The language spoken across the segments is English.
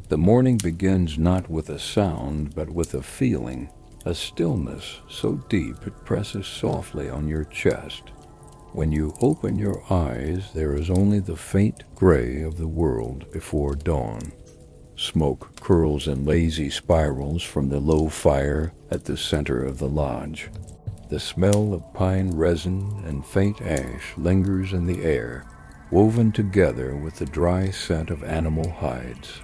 The morning begins not with a sound, but with a feeling, a stillness so deep it presses softly on your chest. When you open your eyes, there is only the faint gray of the world before dawn. Smoke curls in lazy spirals from the low fire at the center of the lodge. The smell of pine resin and faint ash lingers in the air, woven together with the dry scent of animal hides.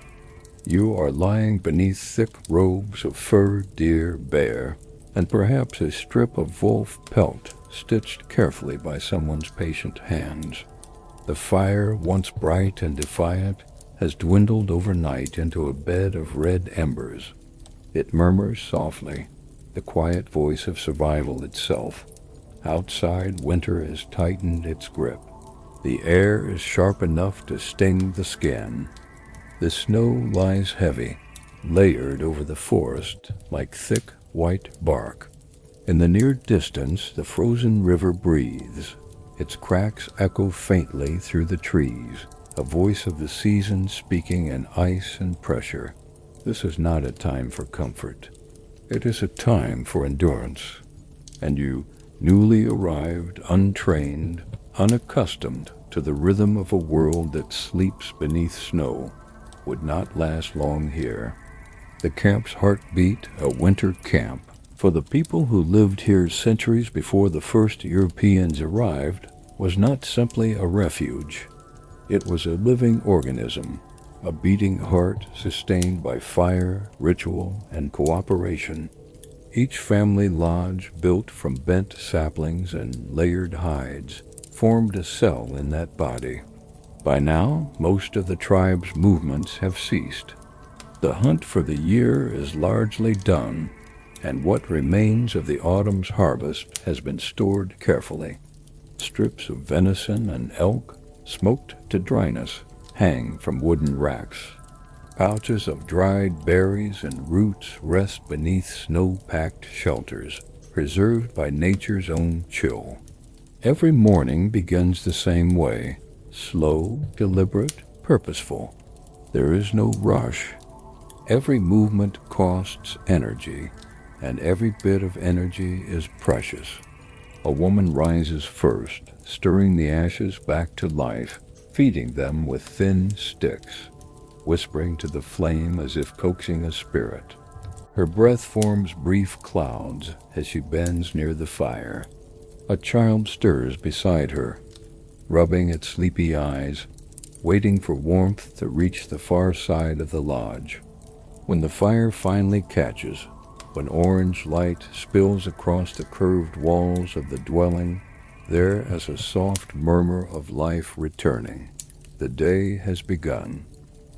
You are lying beneath thick robes of fur, deer, bear, and perhaps a strip of wolf pelt stitched carefully by someone's patient hands. The fire, once bright and defiant, has dwindled overnight into a bed of red embers. It murmurs softly, the quiet voice of survival itself. Outside, winter has tightened its grip. The air is sharp enough to sting the skin. The snow lies heavy, layered over the forest like thick white bark. In the near distance, the frozen river breathes. Its cracks echo faintly through the trees, a voice of the season speaking in ice and pressure. This is not a time for comfort. It is a time for endurance. And you, newly arrived, untrained, unaccustomed to the rhythm of a world that sleeps beneath snow, would not last long here. The camp's heartbeat, a winter camp. For the people who lived here centuries before the first Europeans arrived, was not simply a refuge. It was a living organism, a beating heart sustained by fire, ritual, and cooperation. Each family lodge, built from bent saplings and layered hides, formed a cell in that body. By now, most of the tribe's movements have ceased. The hunt for the year is largely done, and what remains of the autumn's harvest has been stored carefully. Strips of venison and elk, smoked to dryness, hang from wooden racks. Pouches of dried berries and roots rest beneath snow-packed shelters, preserved by nature's own chill. Every morning begins the same way, slow, deliberate, purposeful. There is no rush. Every movement costs energy, and every bit of energy is precious. A woman rises first, stirring the ashes back to life, feeding them with thin sticks, whispering to the flame as if coaxing a spirit. Her breath forms brief clouds as she bends near the fire. A child stirs beside her, rubbing its sleepy eyes, waiting for warmth to reach the far side of the lodge. When the fire finally catches, when orange light spills across the curved walls of the dwelling, there is a soft murmur of life returning. The day has begun.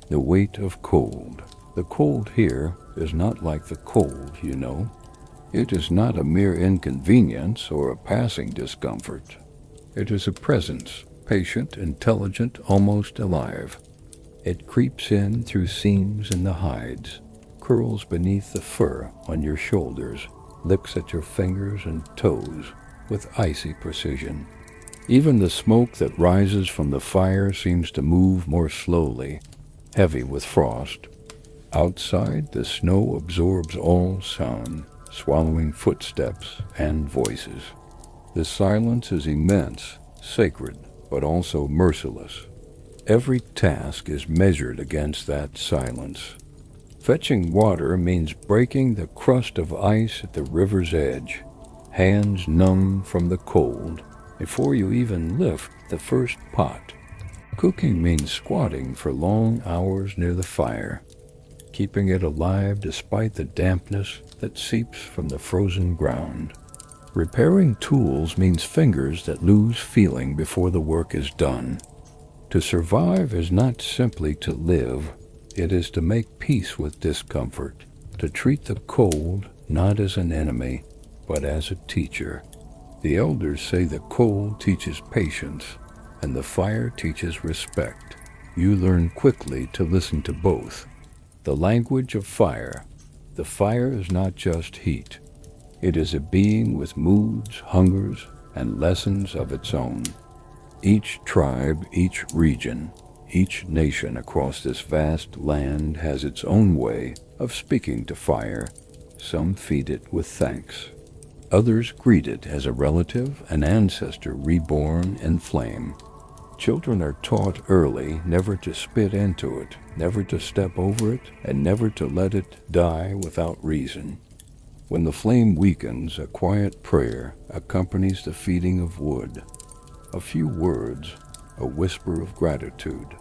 The weight of cold. The cold here is not like the cold, you know. It is not a mere inconvenience or a passing discomfort. It is a presence, patient, intelligent, almost alive. It creeps in through seams in the hides, curls beneath the fur on your shoulders, licks at your fingers and toes with icy precision. Even the smoke that rises from the fire seems to move more slowly, heavy with frost. Outside, the snow absorbs all sound, swallowing footsteps and voices. The silence is immense, sacred, but also merciless. Every task is measured against that silence. Fetching water means breaking the crust of ice at the river's edge, hands numb from the cold, before you even lift the first pot. Cooking means squatting for long hours near the fire, keeping it alive despite the dampness that seeps from the frozen ground. Repairing tools means fingers that lose feeling before the work is done. To survive is not simply to live, it is to make peace with discomfort, to treat the cold not as an enemy, but as a teacher. The elders say the cold teaches patience, and the fire teaches respect. You learn quickly to listen to both. The language of fire. The fire is not just heat. It is a being with moods, hungers, and lessons of its own. Each tribe, each region, Each nation across this vast land has its own way of speaking to fire. Some feed it with thanks. Others greet it as a relative, an ancestor reborn in flame. Children are taught early never to spit into it, never to step over it, and never to let it die without reason. When the flame weakens, a quiet prayer accompanies the feeding of wood. A few words, a whisper of gratitude.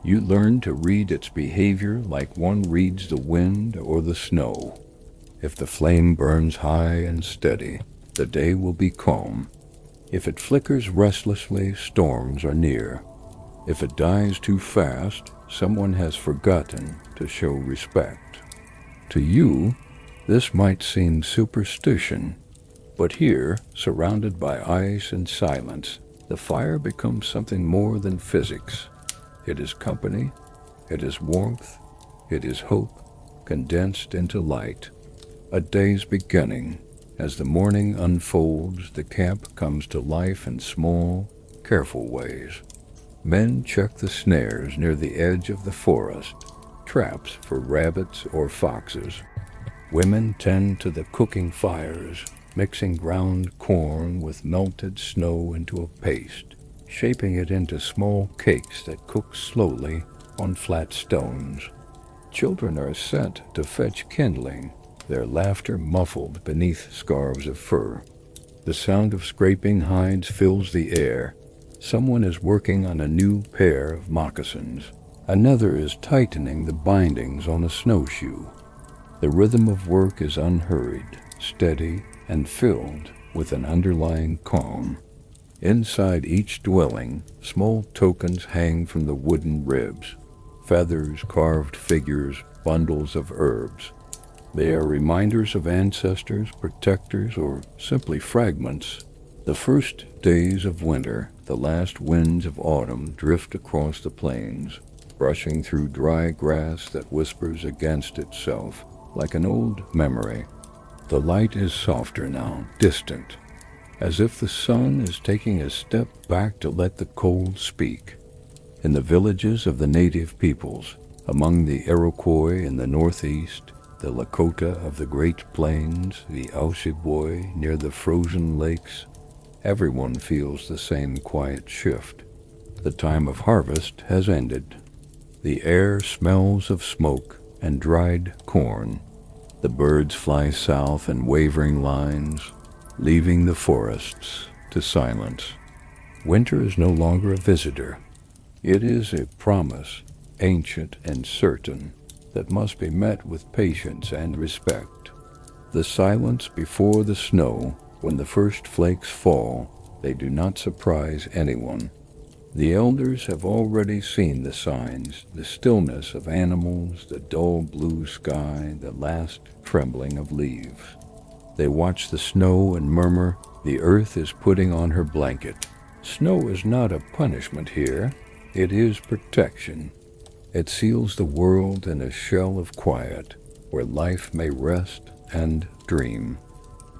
You learn to read its behavior like one reads the wind or the snow. If the flame burns high and steady, the day will be calm. If it flickers restlessly, storms are near. If it dies too fast, someone has forgotten to show respect. To you, this might seem superstition, but here, surrounded by ice and silence, the fire becomes something more than physics. It is company, it is warmth, it is hope, condensed into light. A day's beginning. As the morning unfolds, the camp comes to life in small, careful ways. Men check the snares near the edge of the forest, traps for rabbits or foxes. Women tend to the cooking fires, mixing ground corn with melted snow into a paste, shaping it into small cakes that cook slowly on flat stones. Children are sent to fetch kindling, their laughter muffled beneath scarves of fur. The sound of scraping hides fills the air. Someone is working on a new pair of moccasins. Another is tightening the bindings on a snowshoe. The rhythm of work is unhurried, steady, and filled with an underlying calm. Inside each dwelling, small tokens hang from the wooden ribs. Feathers, carved figures, bundles of herbs. They are reminders of ancestors, protectors, or simply fragments. The first days of winter, the last winds of autumn drift across the plains, brushing through dry grass that whispers against itself like an old memory. The light is softer now, distant, as if the sun is taking a step back to let the cold speak. In the villages of the native peoples, among the Iroquois in the northeast, the Lakota of the Great Plains, the Ojibwe near the frozen lakes, everyone feels the same quiet shift. The time of harvest has ended. The air smells of smoke and dried corn. The birds fly south in wavering lines, leaving the forests to silence. Winter is no longer a visitor. It is a promise, ancient and certain, that must be met with patience and respect. The silence before the snow, when the first flakes fall, they do not surprise anyone. The elders have already seen the signs, the stillness of animals, the dull blue sky, the last trembling of leaves. They watch the snow and murmur, "The earth is putting on her blanket." Snow is not a punishment here, it is protection. It seals the world in a shell of quiet, where life may rest and dream.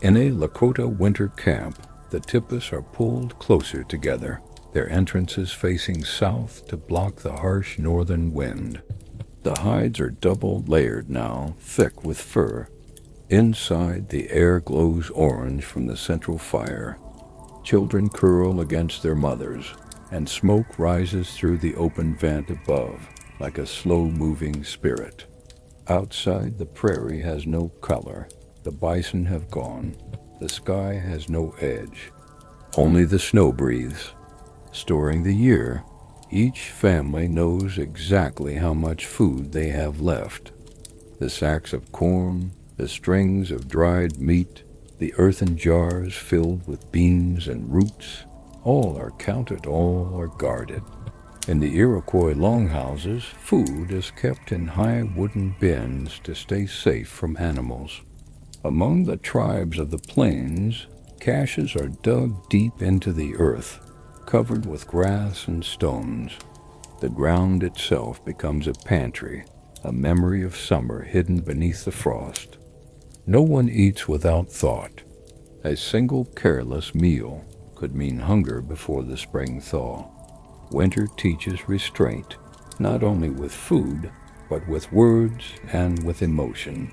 In a Lakota winter camp, the Tipis are pulled closer together, their entrances facing south to block the harsh northern wind. The hides are double layered now, thick with fur. Inside, the air glows orange from the central fire. Children curl against their mothers, and smoke rises through the open vent above, like a slow-moving spirit. Outside, the prairie has no color. The bison have gone. The sky has no edge. Only the snow breathes. Storing the year, each family knows exactly how much food they have left. The sacks of corn, the strings of dried meat, the earthen jars filled with beans and roots, all are counted, all are guarded. In the Iroquois longhouses, food is kept in high wooden bins to stay safe from animals. Among the tribes of the plains, caches are dug deep into the earth, covered with grass and stones. The ground itself becomes a pantry, a memory of summer hidden beneath the frost. No one eats without thought. A single careless meal could mean hunger before the spring thaw. Winter teaches restraint, not only with food, but with words and with emotion.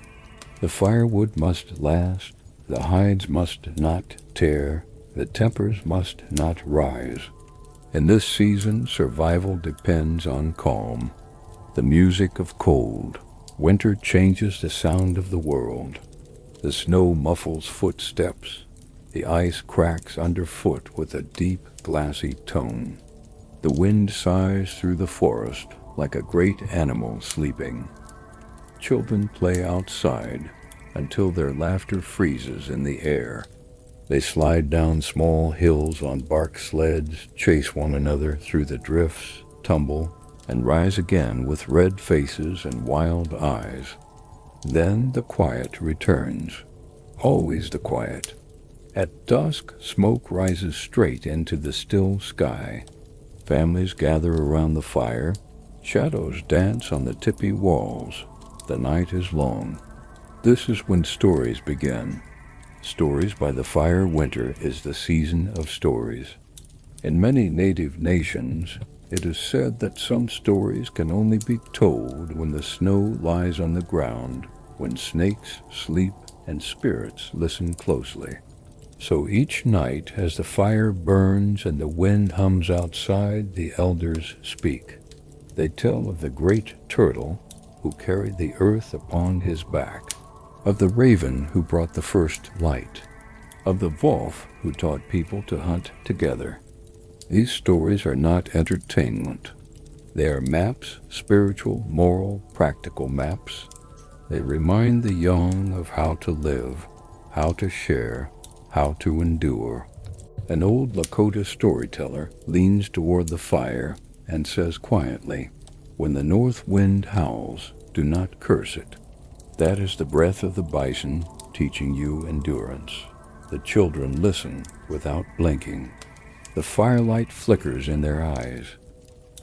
The firewood must last, the hides must not tear, the tempers must not rise. In this season, survival depends on calm. The music of cold. Winter changes the sound of the world. The snow muffles footsteps. The ice cracks underfoot with a deep, glassy tone. The wind sighs through the forest like a great animal sleeping. Children play outside until their laughter freezes in the air. They slide down small hills on bark sleds, chase one another through the drifts, tumble, and rise again with red faces and wild eyes. Then the quiet returns. Always the quiet. At dusk, smoke rises straight into the still sky. Families gather around the fire. Shadows dance on the tippy walls. The night is long. This is when stories begin. Stories by the fire. Winter is the season of stories. In many native nations, it is said that some stories can only be told when the snow lies on the ground, when snakes sleep and spirits listen closely. So each night, as the fire burns and the wind hums outside, the elders speak. They tell of the great turtle who carried the earth upon his back, of the raven who brought the first light, of the wolf who taught people to hunt together. These stories are not entertainment. They are maps, spiritual, moral, practical maps. They remind the young of how to live, how to share, how to endure. An old Lakota storyteller leans toward the fire and says quietly, "When the north wind howls, do not curse it." That is the breath of the bison teaching you endurance. The children listen without blinking. The firelight flickers in their eyes.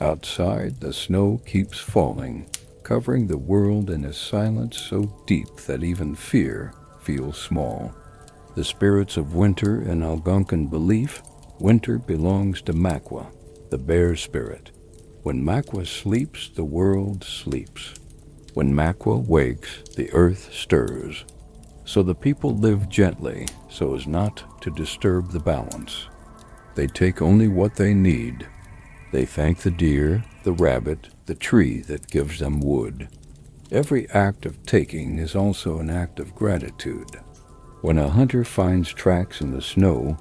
Outside, the snow keeps falling, covering the world in a silence so deep that even fear feels small. The spirits of winter in Algonquin belief, winter belongs to Makwa, the bear spirit. When Makwa sleeps, the world sleeps. When Makwa wakes, the earth stirs. So the people live gently so as not to disturb the balance. They take only what they need. They thank the deer, the rabbit, the tree that gives them wood. Every act of taking is also an act of gratitude. When a hunter finds tracks in the snow,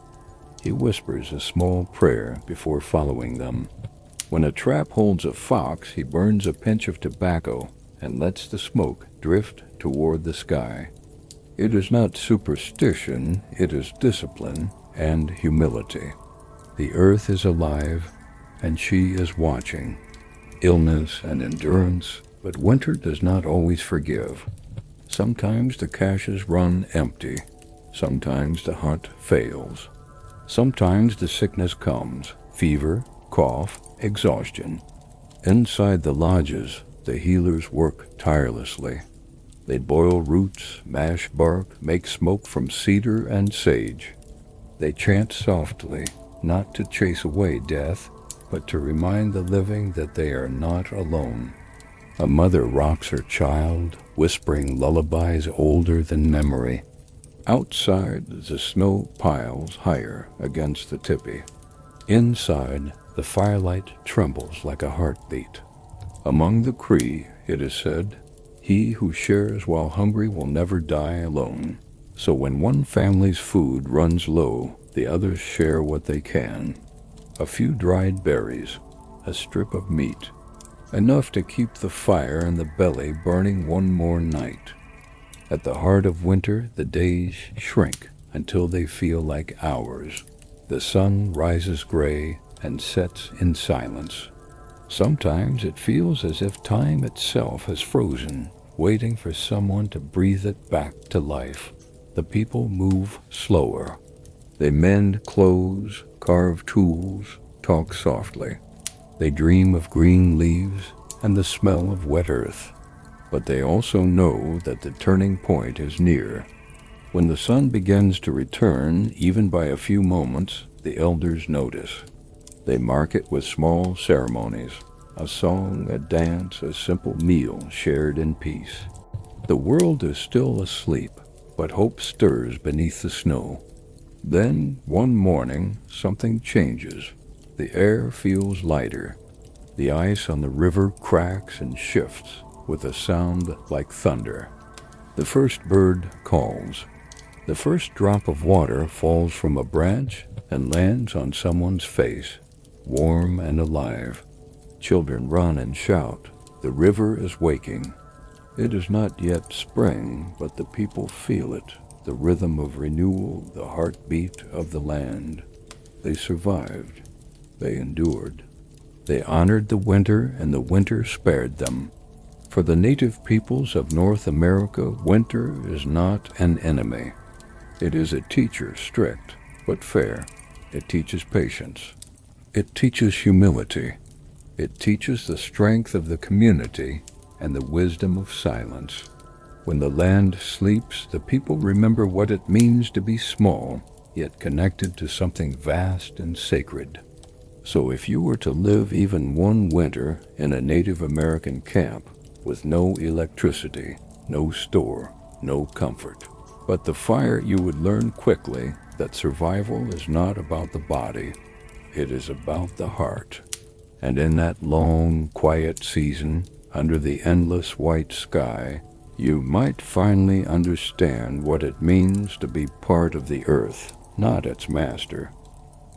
he whispers a small prayer before following them. When a trap holds a fox, he burns a pinch of tobacco and lets the smoke drift toward the sky. It is not superstition, it is discipline and humility. The earth is alive, and she is watching. Illness and endurance, but winter does not always forgive. Sometimes the caches run empty. Sometimes the hunt fails. Sometimes the sickness comes, fever, cough, exhaustion. Inside the lodges, the healers work tirelessly. They boil roots, mash bark, make smoke from cedar and sage. They chant softly, not to chase away death, but to remind the living that they are not alone. A mother rocks her child, whispering lullabies older than memory. Outside, the snow piles higher against the tipi. Inside, the firelight trembles like a heartbeat. Among the Cree, it is said, "He who shares while hungry will never die alone." So when one family's food runs low, the others share what they can. A few dried berries, a strip of meat, enough to keep the fire in the belly burning one more night. At the heart of winter, the days shrink until they feel like hours. The sun rises gray and sets in silence. Sometimes it feels as if time itself has frozen, waiting for someone to breathe it back to life. The people move slower. They mend clothes, carve tools, talk softly. They dream of green leaves and the smell of wet earth. But they also know that the turning point is near. When the sun begins to return, even by a few moments, the elders notice. They mark it with small ceremonies, a song, a dance, a simple meal shared in peace. The world is still asleep, but hope stirs beneath the snow. Then, one morning, something changes. The air feels lighter. The ice on the river cracks and shifts with a sound like thunder. The first bird calls. The first drop of water falls from a branch and lands on someone's face, warm and alive. Children run and shout. The river is waking. It is not yet spring, but the people feel it, the rhythm of renewal, the heartbeat of the land. They survived. They endured. They honored the winter, and the winter spared them. For the native peoples of North America, winter is not an enemy. It is a teacher, strict but fair. It teaches patience. It teaches humility. It teaches the strength of the community and the wisdom of silence. When the land sleeps, the people remember what it means to be small, yet connected to something vast and sacred. So if you were to live even one winter in a Native American camp with no electricity, no store, no comfort, but the fire, you would learn quickly that survival is not about the body, it is about the heart. And in that long, quiet season, under the endless white sky, you might finally understand what it means to be part of the earth, not its master.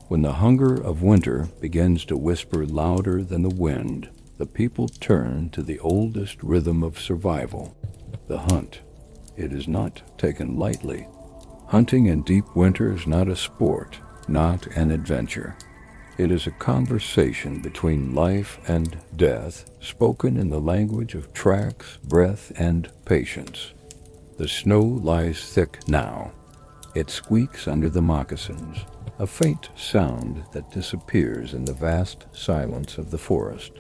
When the hunger of winter begins to whisper louder than the wind, the people turn to the oldest rhythm of survival, the hunt. It is not taken lightly. Hunting in deep winter is not a sport, not an adventure. It is a conversation between life and death, spoken in the language of tracks, breath, and patience. The snow lies thick now. It squeaks under the moccasins, a faint sound that disappears in the vast silence of the forest.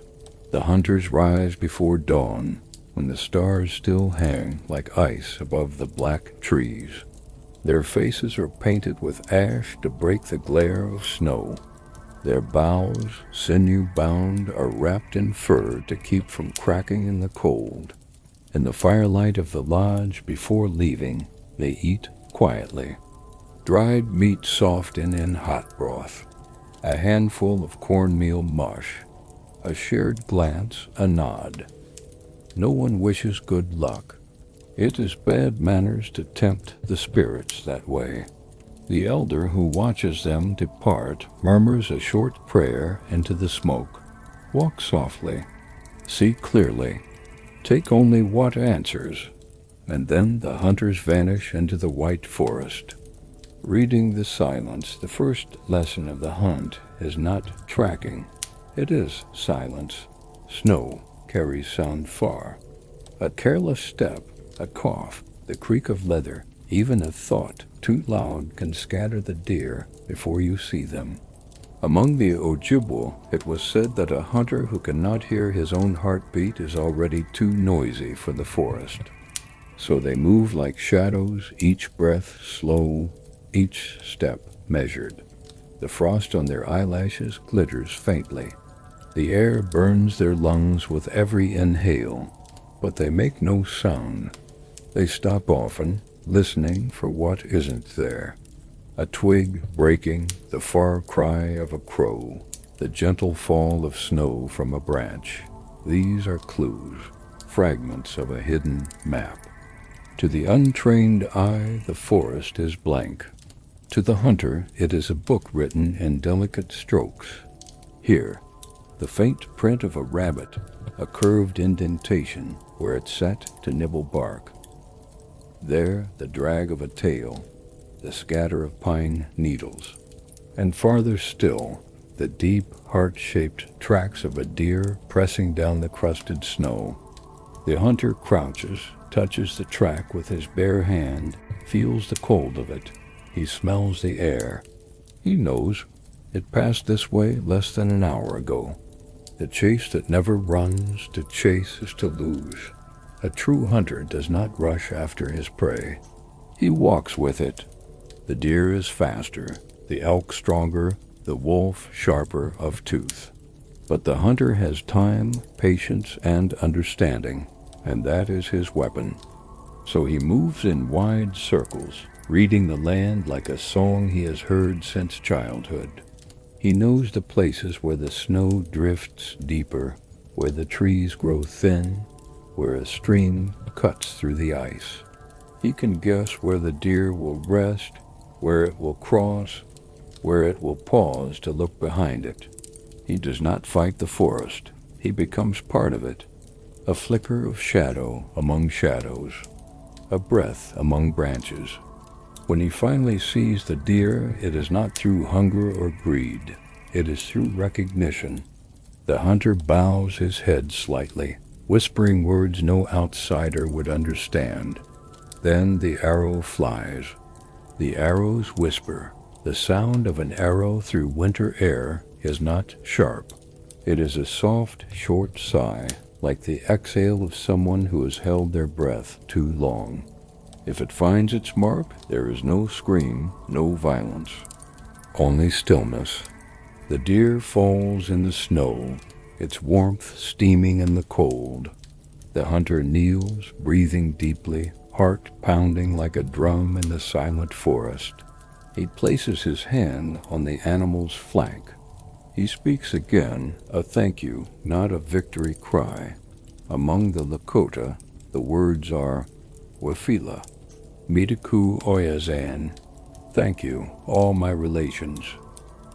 The hunters rise before dawn, when the stars still hang like ice above the black trees. Their faces are painted with ash to break the glare of snow. Their boughs, sinew-bound, are wrapped in fur to keep from cracking in the cold. In the firelight of the lodge before leaving, they eat quietly. Dried meat softened in hot broth, a handful of cornmeal mush, a shared glance, a nod. No one wishes good luck. It is bad manners to tempt the spirits that way. The elder who watches them depart murmurs a short prayer into the smoke. Walk softly. See clearly. Take only what answers. And then the hunters vanish into the white forest. Reading the silence, the first lesson of the hunt is not tracking. It is silence. Snow carries sound far. A careless step, a cough, the creak of leather, even a thought too loud can scatter the deer before you see them. Among the Ojibwe, it was said that a hunter who cannot hear his own heartbeat is already too noisy for the forest. So they move like shadows, each breath slow, each step measured. The frost on their eyelashes glitters faintly. The air burns their lungs with every inhale, but they make no sound. They stop often, listening for what isn't there. A twig breaking, the far cry of a crow, the gentle fall of snow from a branch. These are clues, fragments of a hidden map. To the untrained eye, the forest is blank. To the hunter, it is a book written in delicate strokes. Here, the faint print of a rabbit, a curved indentation where it sat to nibble bark. There, the drag of a tail, the scatter of pine needles. And farther still, the deep, heart-shaped tracks of a deer pressing down the crusted snow. The hunter crouches, touches the track with his bare hand, feels the cold of it. He smells the air. He knows it passed this way less than an hour ago. The chase that never runs, to chase is to lose. A true hunter does not rush after his prey. He walks with it. The deer is faster, the elk stronger, the wolf sharper of tooth. But the hunter has time, patience, and understanding, and that is his weapon. So he moves in wide circles, reading the land like a song he has heard since childhood. He knows the places where the snow drifts deeper, where the trees grow thin, where a stream cuts through the ice. He can guess where the deer will rest, where it will cross, where it will pause to look behind it. He does not fight the forest. He becomes part of it, a flicker of shadow among shadows, a breath among branches. When he finally sees the deer, it is not through hunger or greed. It is through recognition. The hunter bows his head slightly, whispering words no outsider would understand. Then the arrow flies. The arrows whisper. The sound of an arrow through winter air is not sharp. It is a soft, short sigh, like the exhale of someone who has held their breath too long. If it finds its mark, there is no scream, no violence, only stillness. The deer falls in the snow, its warmth steaming in the cold. The hunter kneels, breathing deeply, heart pounding like a drum in the silent forest. He places his hand on the animal's flank. He speaks again, a thank you, not a victory cry. Among the Lakota, the words are Wafila, Mitaku Oyazan, thank you, all my relations.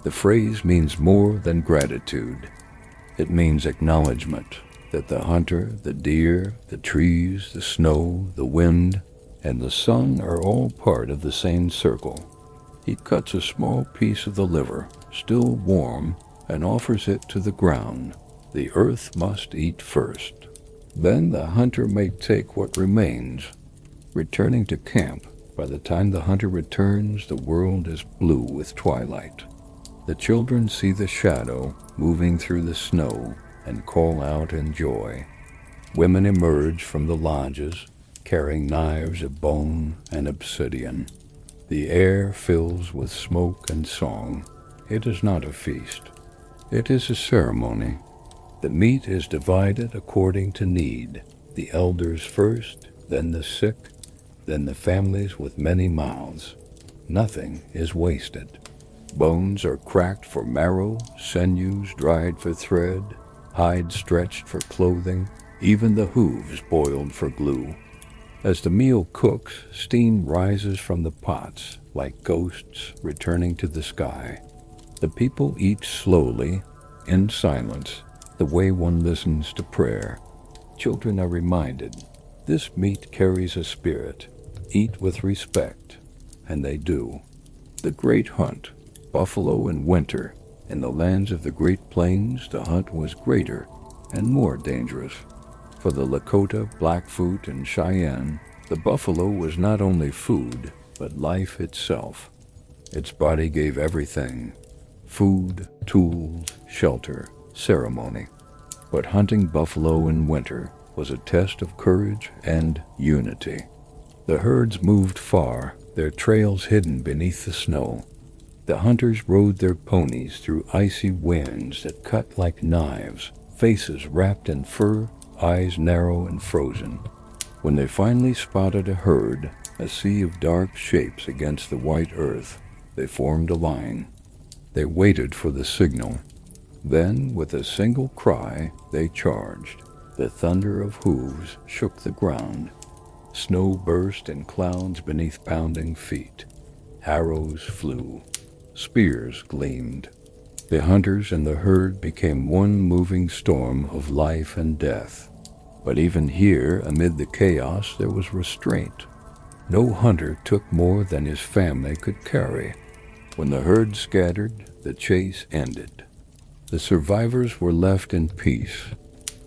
The phrase means more than gratitude. It means acknowledgement that the hunter, the deer, the trees, the snow, the wind, and the sun are all part of the same circle. He cuts a small piece of the liver, still warm, and offers it to the ground. The earth must eat first. Then the hunter may take what remains. Returning to camp, by the time the hunter returns, the world is blue with twilight. The children see the shadow moving through the snow and call out in joy. Women emerge from the lodges, carrying knives of bone and obsidian. The air fills with smoke and song. It is not a feast. It is a ceremony. The meat is divided according to need. The elders first, then the sick, then the families with many mouths. Nothing is wasted. Bones are cracked for marrow, sinews dried for thread, hides stretched for clothing, even the hooves boiled for glue. As the meal cooks, steam rises from the pots, like ghosts returning to the sky. The people eat slowly, in silence, the way one listens to prayer. Children are reminded, this meat carries a spirit. Eat with respect, and they do. The great hunt, buffalo in winter. In the lands of the Great Plains, the hunt was greater and more dangerous. For the Lakota, Blackfoot, and Cheyenne, the buffalo was not only food, but life itself. Its body gave everything: food, tools, shelter, ceremony. But hunting buffalo in winter was a test of courage and unity. The herds moved far, their trails hidden beneath the snow. The hunters rode their ponies through icy winds that cut like knives, faces wrapped in fur, eyes narrow and frozen. When they finally spotted a herd, a sea of dark shapes against the white earth, they formed a line. They waited for the signal. Then, with a single cry, they charged. The thunder of hooves shook the ground. Snow burst in clouds beneath pounding feet. Arrows flew. Spears gleamed. The hunters and the herd became one moving storm of life and death. But even here, amid the chaos, there was restraint. No hunter took more than his family could carry. When the herd scattered, the chase ended. The survivors were left in peace.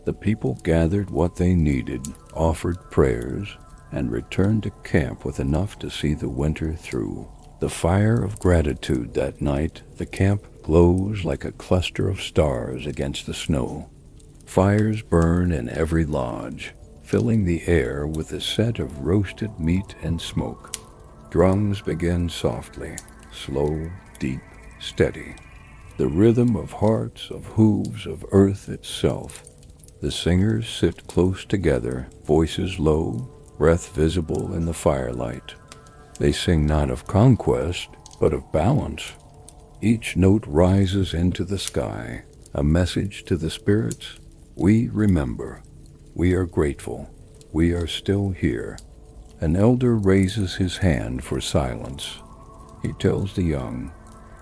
The people gathered what they needed, offered prayers, and returned to camp with enough to see the winter through. The fire of gratitude that night, the camp glows like a cluster of stars against the snow. Fires burn in every lodge, filling the air with the scent of roasted meat and smoke. Drums begin softly, slow, deep, steady. the rhythm of hearts, of hooves, of earth itself. The singers sit close together, voices low, breath visible in the firelight. They sing not of conquest, but of balance. Each note rises into the sky, a message to the spirits. We remember. We are grateful. We are still here. An elder raises his hand for silence. He tells the young,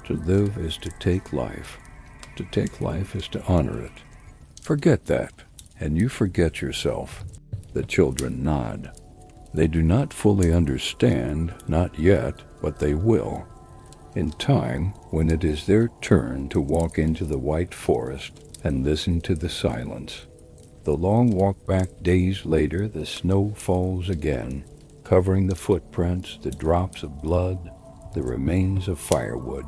to live is to take life. To take life is to honor it. Forget that, and you forget yourself. The children nod. They do not fully understand, not yet, but they will. In time, when it is their turn to walk into the white forest and listen to the silence. The long walk back days later, the snow falls again, covering the footprints, the drops of blood, the remains of firewood.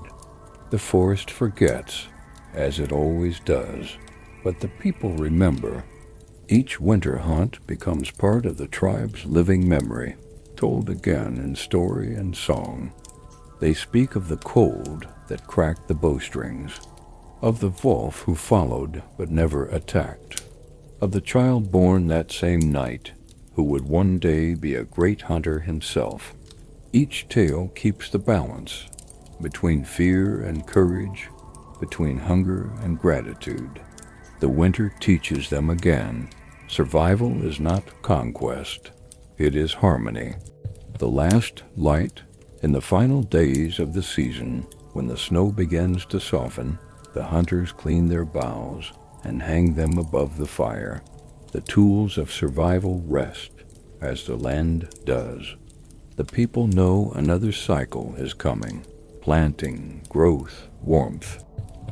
The forest forgets, as it always does, but the people remember. Each winter hunt becomes part of the tribe's living memory, told again in story and song. They speak of the cold that cracked the bowstrings, of the wolf who followed but never attacked, of the child born that same night who would one day be a great hunter himself. Each tale keeps the balance between fear and courage, between hunger and gratitude. The winter teaches them again. Survival is not conquest. It is harmony. The last light in the final days of the season, when the snow begins to soften, the hunters clean their bows and hang them above the fire. The tools of survival rest, as the land does. The people know another cycle is coming, planting, growth, warmth.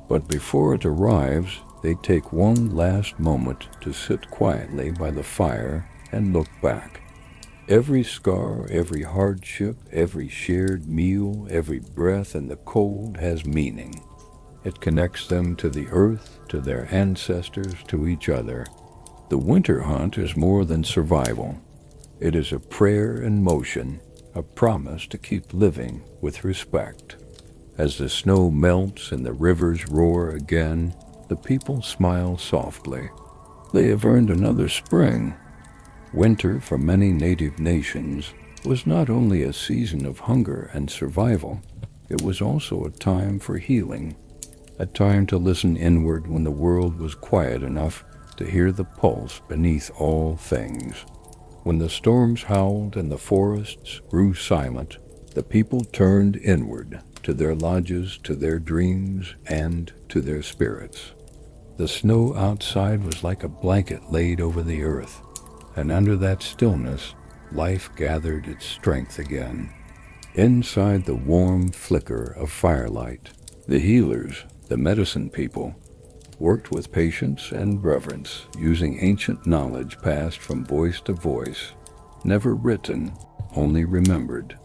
But before it arrives, they take one last moment to sit quietly by the fire and look back. Every scar, every hardship, every shared meal, every breath in the cold has meaning. It connects them to the earth, to their ancestors, to each other. The winter hunt is more than survival. It is a prayer in motion, a promise to keep living with respect. As the snow melts and the rivers roar again, the people smile softly. They have earned another spring. Winter, for many native nations, was not only a season of hunger and survival, it was also a time for healing, a time to listen inward when the world was quiet enough to hear the pulse beneath all things. When the storms howled and the forests grew silent, the people turned inward, to their lodges, to their dreams, and to their spirits. The snow outside was like a blanket laid over the earth, and under that stillness, life gathered its strength again. Inside the warm flicker of firelight, the healers, the medicine people, worked with patience and reverence, using ancient knowledge passed from voice to voice, never written, only remembered.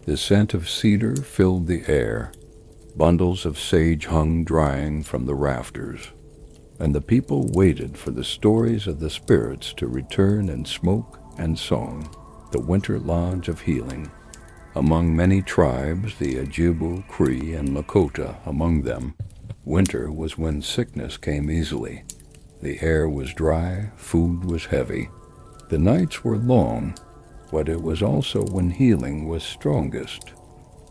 The scent of cedar filled the air. Bundles of sage hung drying from the rafters, and the people waited for the stories of the spirits to return in smoke and song, the winter lodge of healing. Among many tribes, the Ojibwe, Cree, and Lakota among them, winter was when sickness came easily. The air was dry, food was heavy. The nights were long, but it was also when healing was strongest.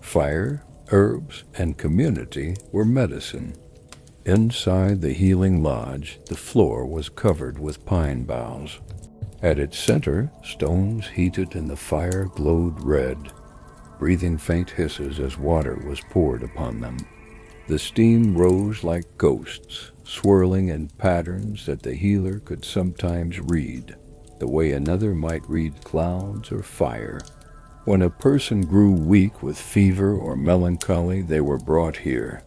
Fire, herbs, and community were medicine. Inside the healing lodge, the floor was covered with pine boughs. At its center, stones heated in the fire glowed red, breathing faint hisses as water was poured upon them. The steam rose like ghosts, swirling in patterns that the healer could sometimes read, the way another might read clouds or fire. When a person grew weak with fever or melancholy, they were brought here.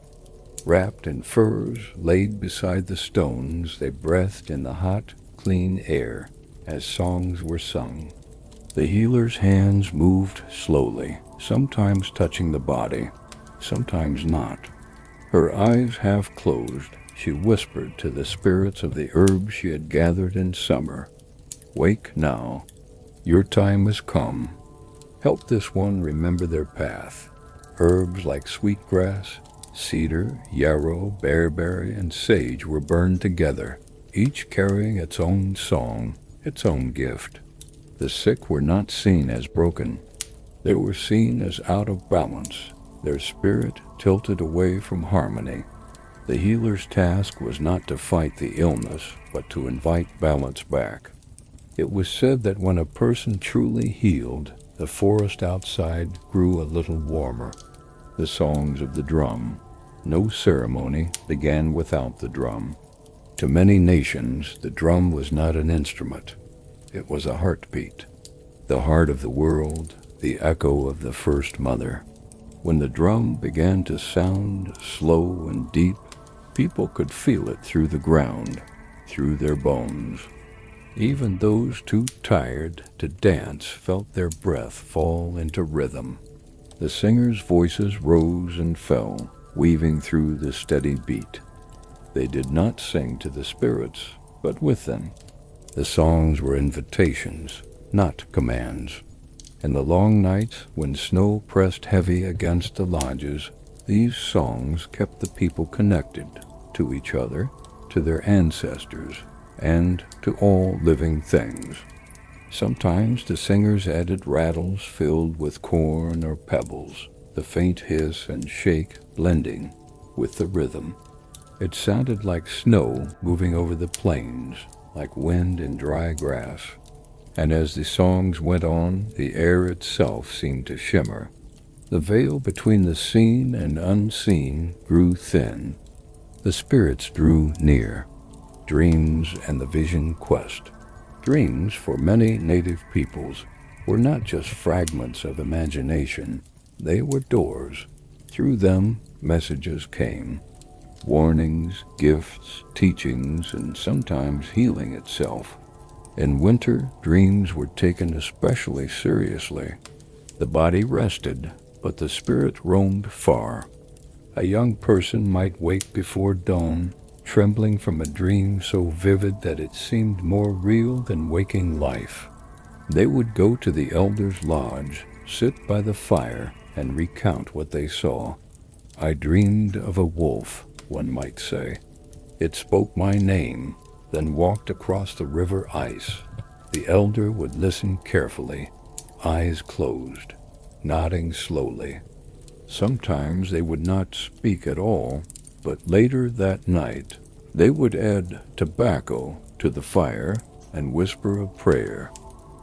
Wrapped in furs, laid beside the stones, they breathed in the hot, clean air as songs were sung. The healer's hands moved slowly, sometimes touching the body, sometimes not. Her eyes half closed, she whispered to the spirits of the herbs she had gathered in summer, "Wake now. Your time has come. Help this one remember their path. Herbs like sweetgrass, Cedar, yarrow, bearberry, and sage were burned together, each carrying its own song, its own gift. The sick were not seen as broken. They were seen as out of balance, their spirit tilted away from harmony. The healer's task was not to fight the illness, but to invite balance back. It was said that when a person truly healed, the forest outside grew a little warmer. The songs of the drum. No ceremony began without the drum. To many nations, the drum was not an instrument. It was a heartbeat, the heart of the world, the echo of the first mother. When the drum began to sound slow and deep, people could feel it through the ground, through their bones. Even those too tired to dance felt their breath fall into rhythm. The singers' voices rose and fell, weaving through the steady beat. They did not sing to the spirits, but with them. The songs were invitations, not commands. In the long nights, when snow pressed heavy against the lodges, these songs kept the people connected to each other, to their ancestors, and to all living things. Sometimes the singers added rattles filled with corn or pebbles, the faint hiss and shake blending with the rhythm. It sounded like snow moving over the plains, like wind in dry grass. And as the songs went on, the air itself seemed to shimmer. The veil between the seen and unseen grew thin. The spirits drew near. Dreams and the vision quest. Dreams, for many native peoples, were not just fragments of imagination. They were doors. Through them, messages came. Warnings, gifts, teachings, and sometimes healing itself. In winter, dreams were taken especially seriously. The body rested, but the spirit roamed far. A young person might wake before dawn, trembling from a dream so vivid that it seemed more real than waking life. They would go to the elder's lodge, sit by the fire, and recount what they saw. I dreamed of a wolf, one might say. It spoke my name, then walked across the river ice. The elder would listen carefully, eyes closed, nodding slowly. Sometimes they would not speak at all, but later that night they would add tobacco to the fire and whisper a prayer,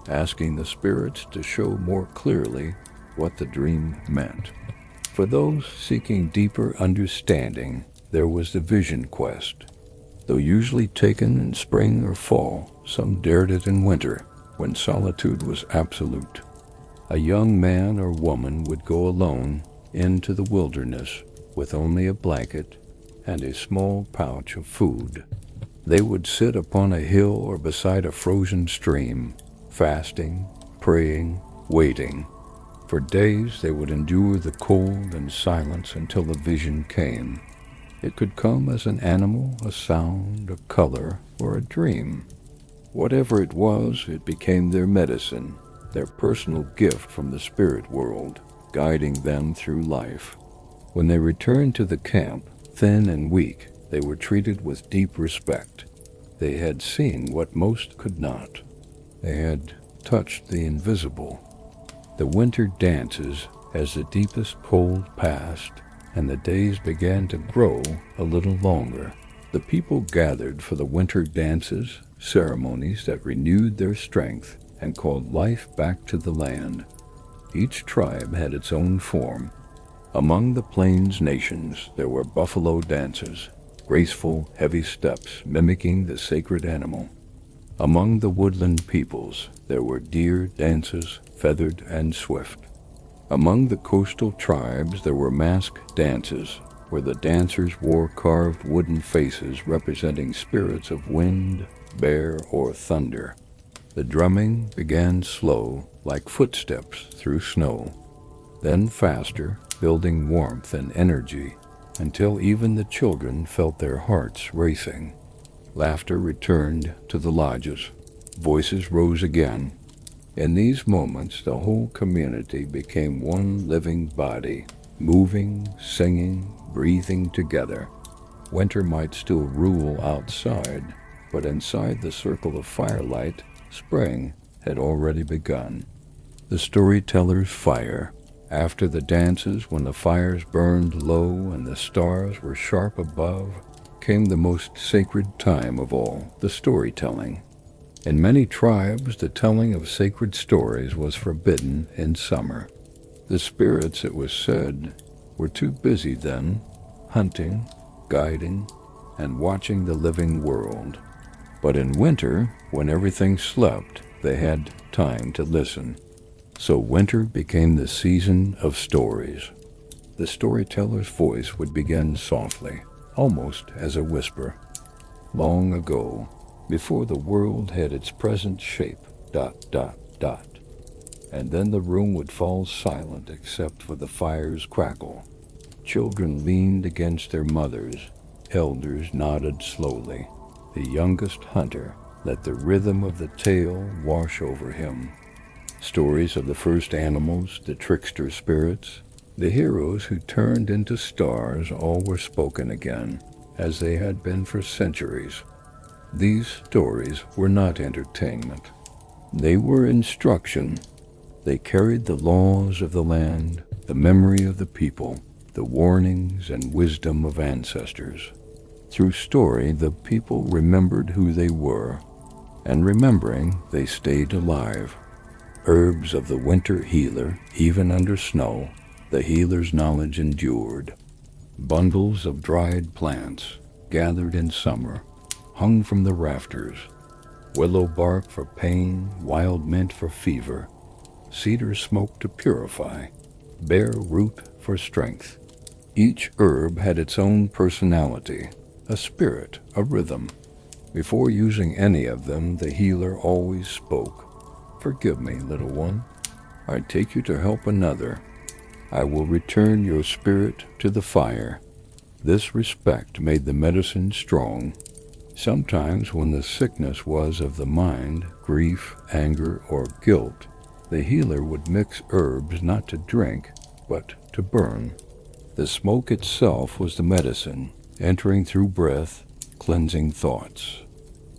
asking the spirits to show more clearly what the dream meant. For those seeking deeper understanding, there was the vision quest. Though usually taken in spring or fall, some dared it in winter, when solitude was absolute. A young man or woman would go alone into the wilderness with only a blanket and a small pouch of food. They would sit upon a hill or beside a frozen stream, fasting, praying, waiting. For days they would endure the cold and silence until the vision came. It could come as an animal, a sound, a color, or a dream. Whatever it was, it became their medicine, their personal gift from the spirit world, guiding them through life. When they returned to the camp, thin and weak, they were treated with deep respect. They had seen what most could not. They had touched the invisible. The winter dances, as the deepest cold passed, and the days began to grow a little longer. The people gathered for the winter dances, ceremonies that renewed their strength and called life back to the land. Each tribe had its own form. Among the plains nations there were buffalo dances, graceful, heavy steps mimicking the sacred animal. Among the woodland peoples there were deer dances, feathered and swift. Among the coastal tribes there were masked dances, where the dancers wore carved wooden faces representing spirits of wind, bear, or thunder. The drumming began slow, like footsteps through snow, then faster, building warmth and energy, until even the children felt their hearts racing. Laughter returned to the lodges. Voices rose again. In these moments, the whole community became one living body, moving, singing, breathing together. Winter might still rule outside, but inside the circle of firelight, spring had already begun. The storyteller's fire. After the dances, when the fires burned low and the stars were sharp above, came the most sacred time of all, the storytelling. In many tribes, the telling of sacred stories was forbidden in summer. The spirits, it was said, were too busy then, hunting, guiding, and watching the living world. But in winter, when everything slept, they had time to listen. So winter became the season of stories. The storyteller's voice would begin softly, almost as a whisper. Long ago, before the world had its present shape, ... And then the room would fall silent except for the fire's crackle. Children leaned against their mothers. Elders nodded slowly. The youngest hunter let the rhythm of the tale wash over him. Stories of the first animals, the trickster spirits, the heroes who turned into stars, all were spoken again, as they had been for centuries. These stories were not entertainment. They were instruction. They carried the laws of the land, the memory of the people, the warnings and wisdom of ancestors. Through story, the people remembered who they were, and remembering, they stayed alive. Herbs of the winter healer, even under snow, the healer's knowledge endured. Bundles of dried plants, gathered in summer, hung from the rafters. Willow bark for pain, wild mint for fever, cedar smoke to purify, bare root for strength. Each herb had its own personality, a spirit, a rhythm. Before using any of them, the healer always spoke. "Forgive me, little one. I take you to help another. I will return your spirit to the fire." This respect made the medicine strong. Sometimes when the sickness was of the mind, grief, anger, or guilt, the healer would mix herbs not to drink, but to burn. The smoke itself was the medicine, entering through breath, cleansing thoughts.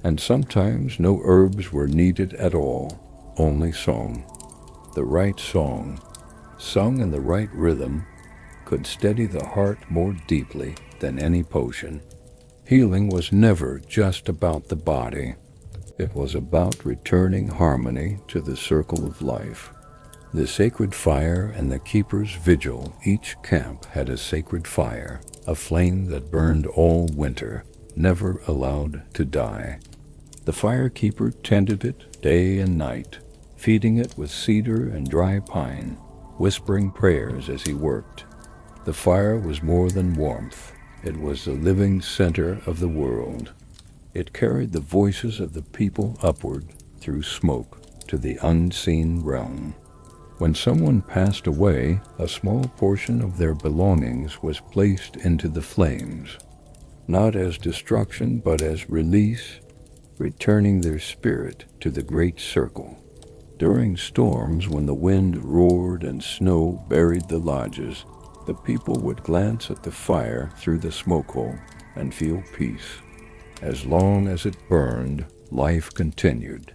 And sometimes no herbs were needed at all, only song. The right song, sung in the right rhythm, could steady the heart more deeply than any potion. Healing was never just about the body. It was about returning harmony to the circle of life. The sacred fire and the keeper's vigil, each camp had a sacred fire, a flame that burned all winter, never allowed to die. The firekeeper tended it day and night, feeding it with cedar and dry pine, whispering prayers as he worked. The fire was more than warmth. It was the living center of the world. It carried the voices of the people upward through smoke to the unseen realm. When someone passed away, a small portion of their belongings was placed into the flames, not as destruction but as release, returning their spirit to the great circle. During storms, when the wind roared and snow buried the lodges, the people would glance at the fire through the smoke hole and feel peace. As long as it burned, life continued.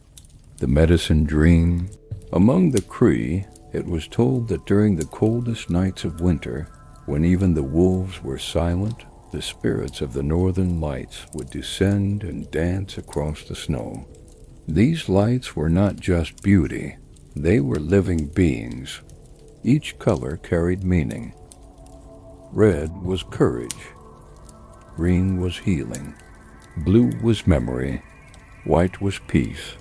The medicine dream. Among the Cree, it was told that during the coldest nights of winter, when even the wolves were silent, the spirits of the northern lights would descend and dance across the snow. These lights were not just beauty, they were living beings. Each color carried meaning. Red was courage, green was healing, blue was memory, white was peace.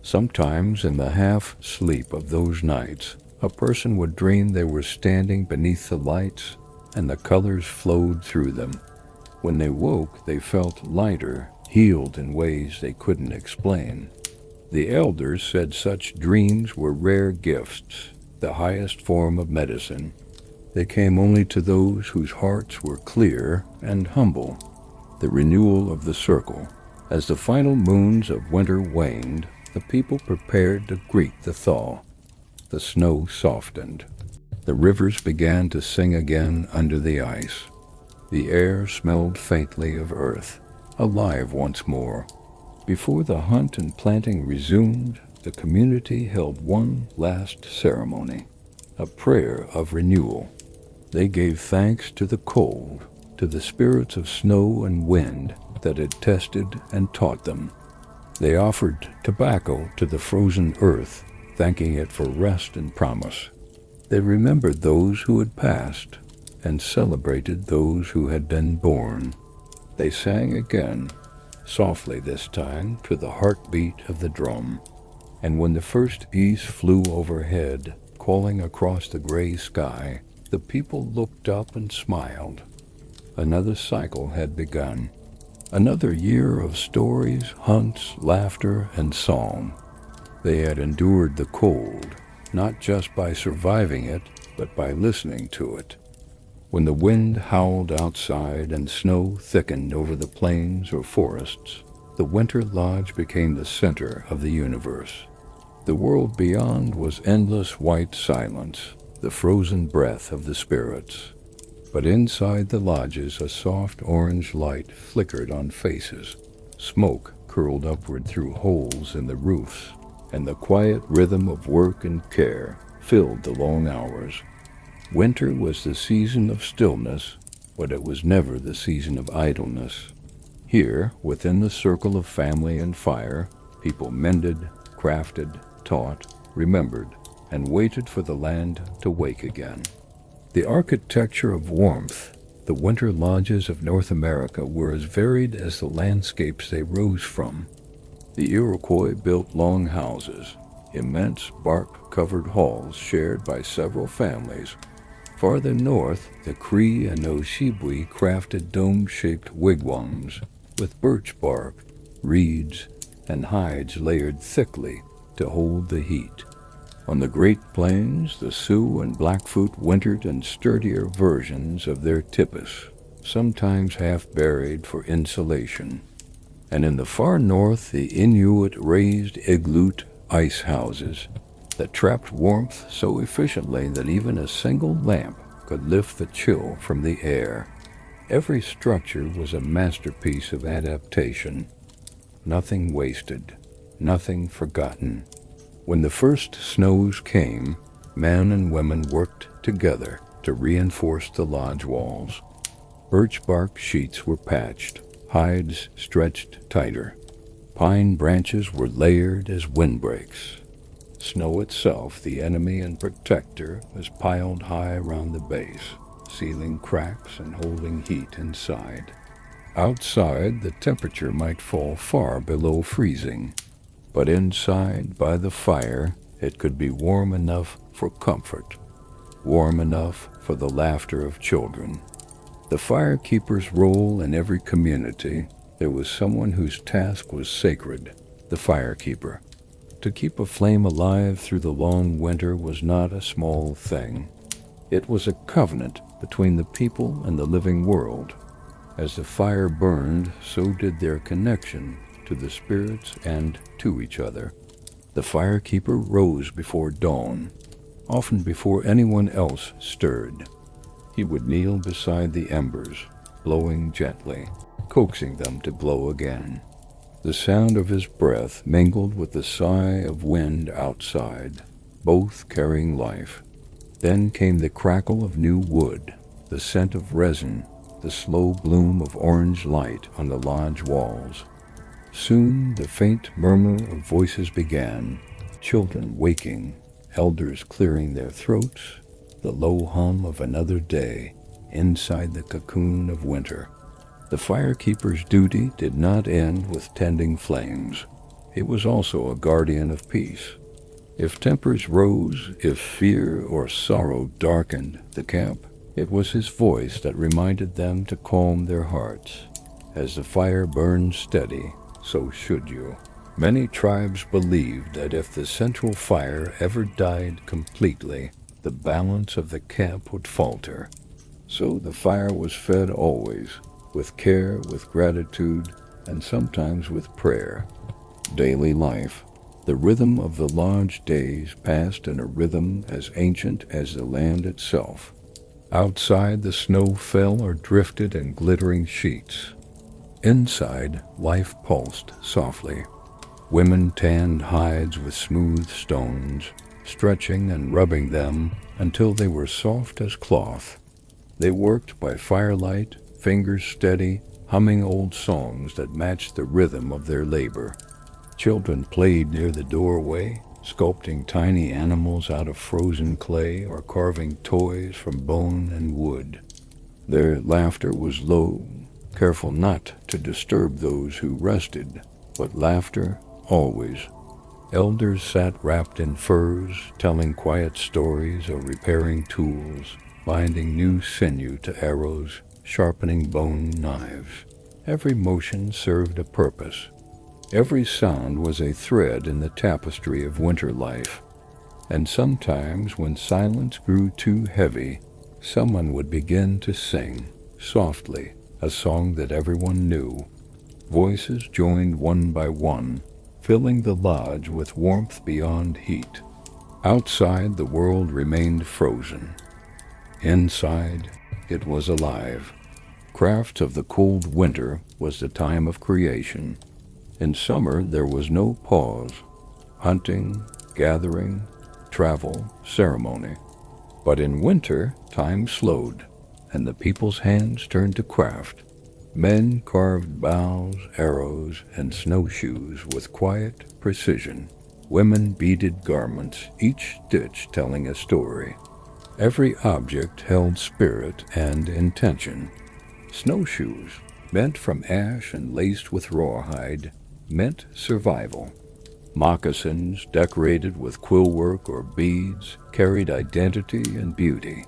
Sometimes in the half-sleep of those nights, a person would dream they were standing beneath the lights and the colors flowed through them. When they woke, they felt lighter, healed in ways they couldn't explain. The elders said such dreams were rare gifts, the highest form of medicine. They came only to those whose hearts were clear and humble. The renewal of the circle. As the final moons of winter waned, the people prepared to greet the thaw. The snow softened. The rivers began to sing again under the ice. The air smelled faintly of earth, alive once more. Before the hunt and planting resumed, the community held one last ceremony, a prayer of renewal. They gave thanks to the cold, to the spirits of snow and wind that had tested and taught them. They offered tobacco to the frozen earth, thanking it for rest and promise. They remembered those who had passed and celebrated those who had been born. They sang again, softly this time, to the heartbeat of the drum. And when the first geese flew overhead, calling across the gray sky, the people looked up and smiled. Another cycle had begun. Another year of stories, hunts, laughter, and song. They had endured the cold, not just by surviving it, but by listening to it. When the wind howled outside and snow thickened over the plains or forests, the winter lodge became the center of the universe. The world beyond was endless white silence, the frozen breath of the spirits. But inside the lodges a soft orange light flickered on faces. Smoke curled upward through holes in the roofs, and the quiet rhythm of work and care filled the long hours. Winter was the season of stillness, but it was never the season of idleness. Here, within the circle of family and fire, people mended, crafted, taught, remembered, and waited for the land to wake again. The architecture of warmth, the winter lodges of North America were as varied as the landscapes they rose from. The Iroquois built long houses, immense bark-covered halls shared by several families. Farther north, the Cree and Ojibwe crafted dome-shaped wigwams with birch bark, reeds, and hides layered thickly to hold the heat. On the Great Plains, the Sioux and Blackfoot wintered in sturdier versions of their tipis, sometimes half buried for insulation. And in the far north, the Inuit raised igloo ice houses that trapped warmth so efficiently that even a single lamp could lift the chill from the air. Every structure was a masterpiece of adaptation. Nothing wasted, nothing forgotten. When the first snows came, men and women worked together to reinforce the lodge walls. Birch bark sheets were patched, hides stretched tighter. Pine branches were layered as windbreaks. Snow itself, the enemy and protector, was piled high around the base, sealing cracks and holding heat inside. Outside, the temperature might fall far below freezing, but inside, by the fire, it could be warm enough for comfort, warm enough for the laughter of children. The firekeeper's role in every community, there was someone whose task was sacred, the firekeeper. To keep a flame alive through the long winter was not a small thing. It was a covenant between the people and the living world. As the fire burned, so did their connection to the spirits and to each other. The firekeeper rose before dawn, often before anyone else stirred. He would kneel beside the embers, blowing gently, coaxing them to glow again. The sound of his breath mingled with the sigh of wind outside, both carrying life. Then came the crackle of new wood, the scent of resin, the slow bloom of orange light on the lodge walls. Soon the faint murmur of voices began, children waking, elders clearing their throats, the low hum of another day inside the cocoon of winter. The firekeeper's duty did not end with tending flames. It was also a guardian of peace. If tempers rose, if fear or sorrow darkened the camp, it was his voice that reminded them to calm their hearts. As the fire burned steady, so should you. Many tribes believed that if the central fire ever died completely, the balance of the camp would falter. So the fire was fed always, with care, with gratitude, and sometimes with prayer. Daily life, the rhythm of the lodge days passed in a rhythm as ancient as the land itself. Outside, the snow fell or drifted in glittering sheets. Inside, life pulsed softly. Women tanned hides with smooth stones, stretching and rubbing them until they were soft as cloth. They worked by firelight, fingers steady, humming old songs that matched the rhythm of their labor. Children played near the doorway, sculpting tiny animals out of frozen clay or carving toys from bone and wood. Their laughter was low, careful not to disturb those who rested, but laughter always. Elders sat wrapped in furs, telling quiet stories or repairing tools, binding new sinew to arrows, sharpening bone knives. Every motion served a purpose. Every sound was a thread in the tapestry of winter life. And sometimes, when silence grew too heavy, someone would begin to sing, softly, a song that everyone knew. Voices joined one by one, filling the lodge with warmth beyond heat. Outside, the world remained frozen. Inside, it was alive. Crafts of the cold winter was the time of creation. In summer, there was no pause. Hunting, gathering, travel, ceremony. But in winter, time slowed, and the people's hands turned to craft. Men carved bows, arrows, and snowshoes with quiet precision. Women beaded garments, each stitch telling a story. Every object held spirit and intention. Snowshoes, bent from ash and laced with rawhide, meant survival. Moccasins, decorated with quillwork or beads, carried identity and beauty.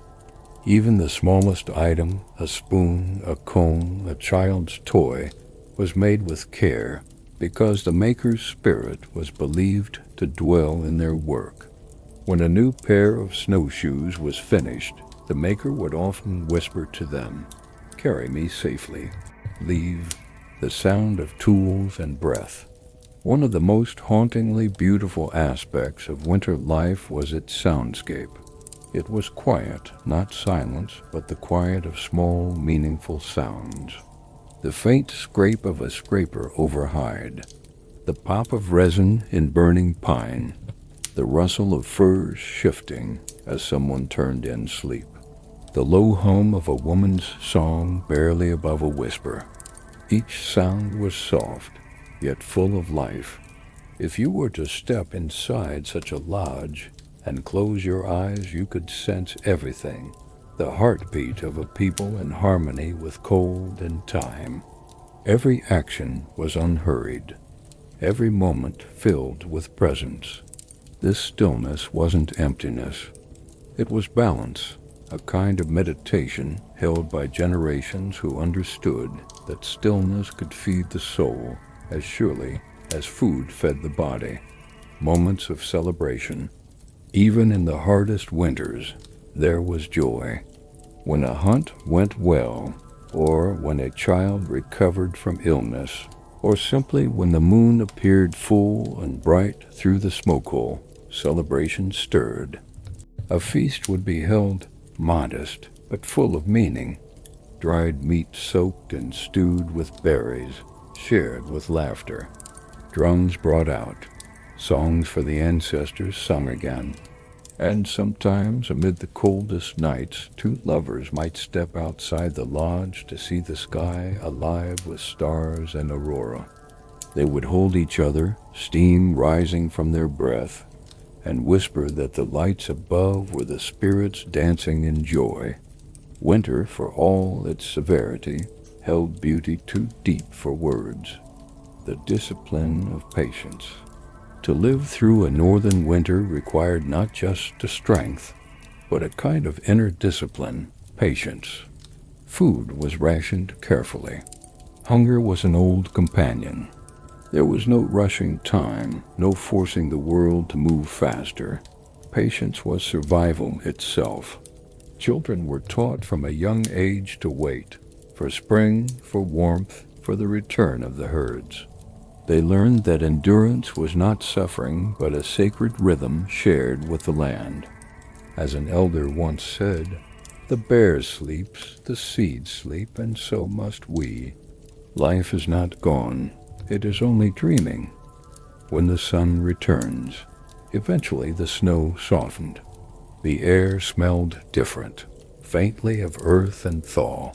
Even the smallest item, a spoon, a comb, a child's toy, was made with care because the maker's spirit was believed to dwell in their work. When a new pair of snowshoes was finished, the maker would often whisper to them, "Carry me safely. Leave." The sound of tools and breath. One of the most hauntingly beautiful aspects of winter life was its soundscape. It was quiet, not silence, but the quiet of small, meaningful sounds. The faint scrape of a scraper over hide, the pop of resin in burning pine, the rustle of furs shifting as someone turned in sleep, the low hum of a woman's song barely above a whisper. Each sound was soft, yet full of life. If you were to step inside such a lodge and close your eyes, you could sense everything, the heartbeat of a people in harmony with cold and time. Every action was unhurried, every moment filled with presence. This stillness wasn't emptiness. It was balance, a kind of meditation held by generations who understood that stillness could feed the soul as surely as food fed the body. Moments of celebration. Even in the hardest winters, there was joy. When a hunt went well, or when a child recovered from illness, or simply when the moon appeared full and bright through the smoke hole, celebration stirred. A feast would be held modest, but full of meaning. Dried meat soaked and stewed with berries, shared with laughter. Drums brought out, songs for the ancestors sung again. And sometimes, amid the coldest nights, two lovers might step outside the lodge to see the sky alive with stars and aurora. They would hold each other, steam rising from their breath, and whisper that the lights above were the spirits dancing in joy. Winter, for all its severity, held beauty too deep for words. The discipline of patience. To live through a northern winter required not just strength, but a kind of inner discipline, patience. Food was rationed carefully. Hunger was an old companion. There was no rushing time, no forcing the world to move faster. Patience was survival itself. Children were taught from a young age to wait, for spring, for warmth, for the return of the herds. They learned that endurance was not suffering, but a sacred rhythm shared with the land. As an elder once said, The bear sleeps, the seeds sleep, and so must we. Life is not gone, it is only dreaming. When the sun returns, eventually the snow softened. The air smelled different, faintly of earth and thaw.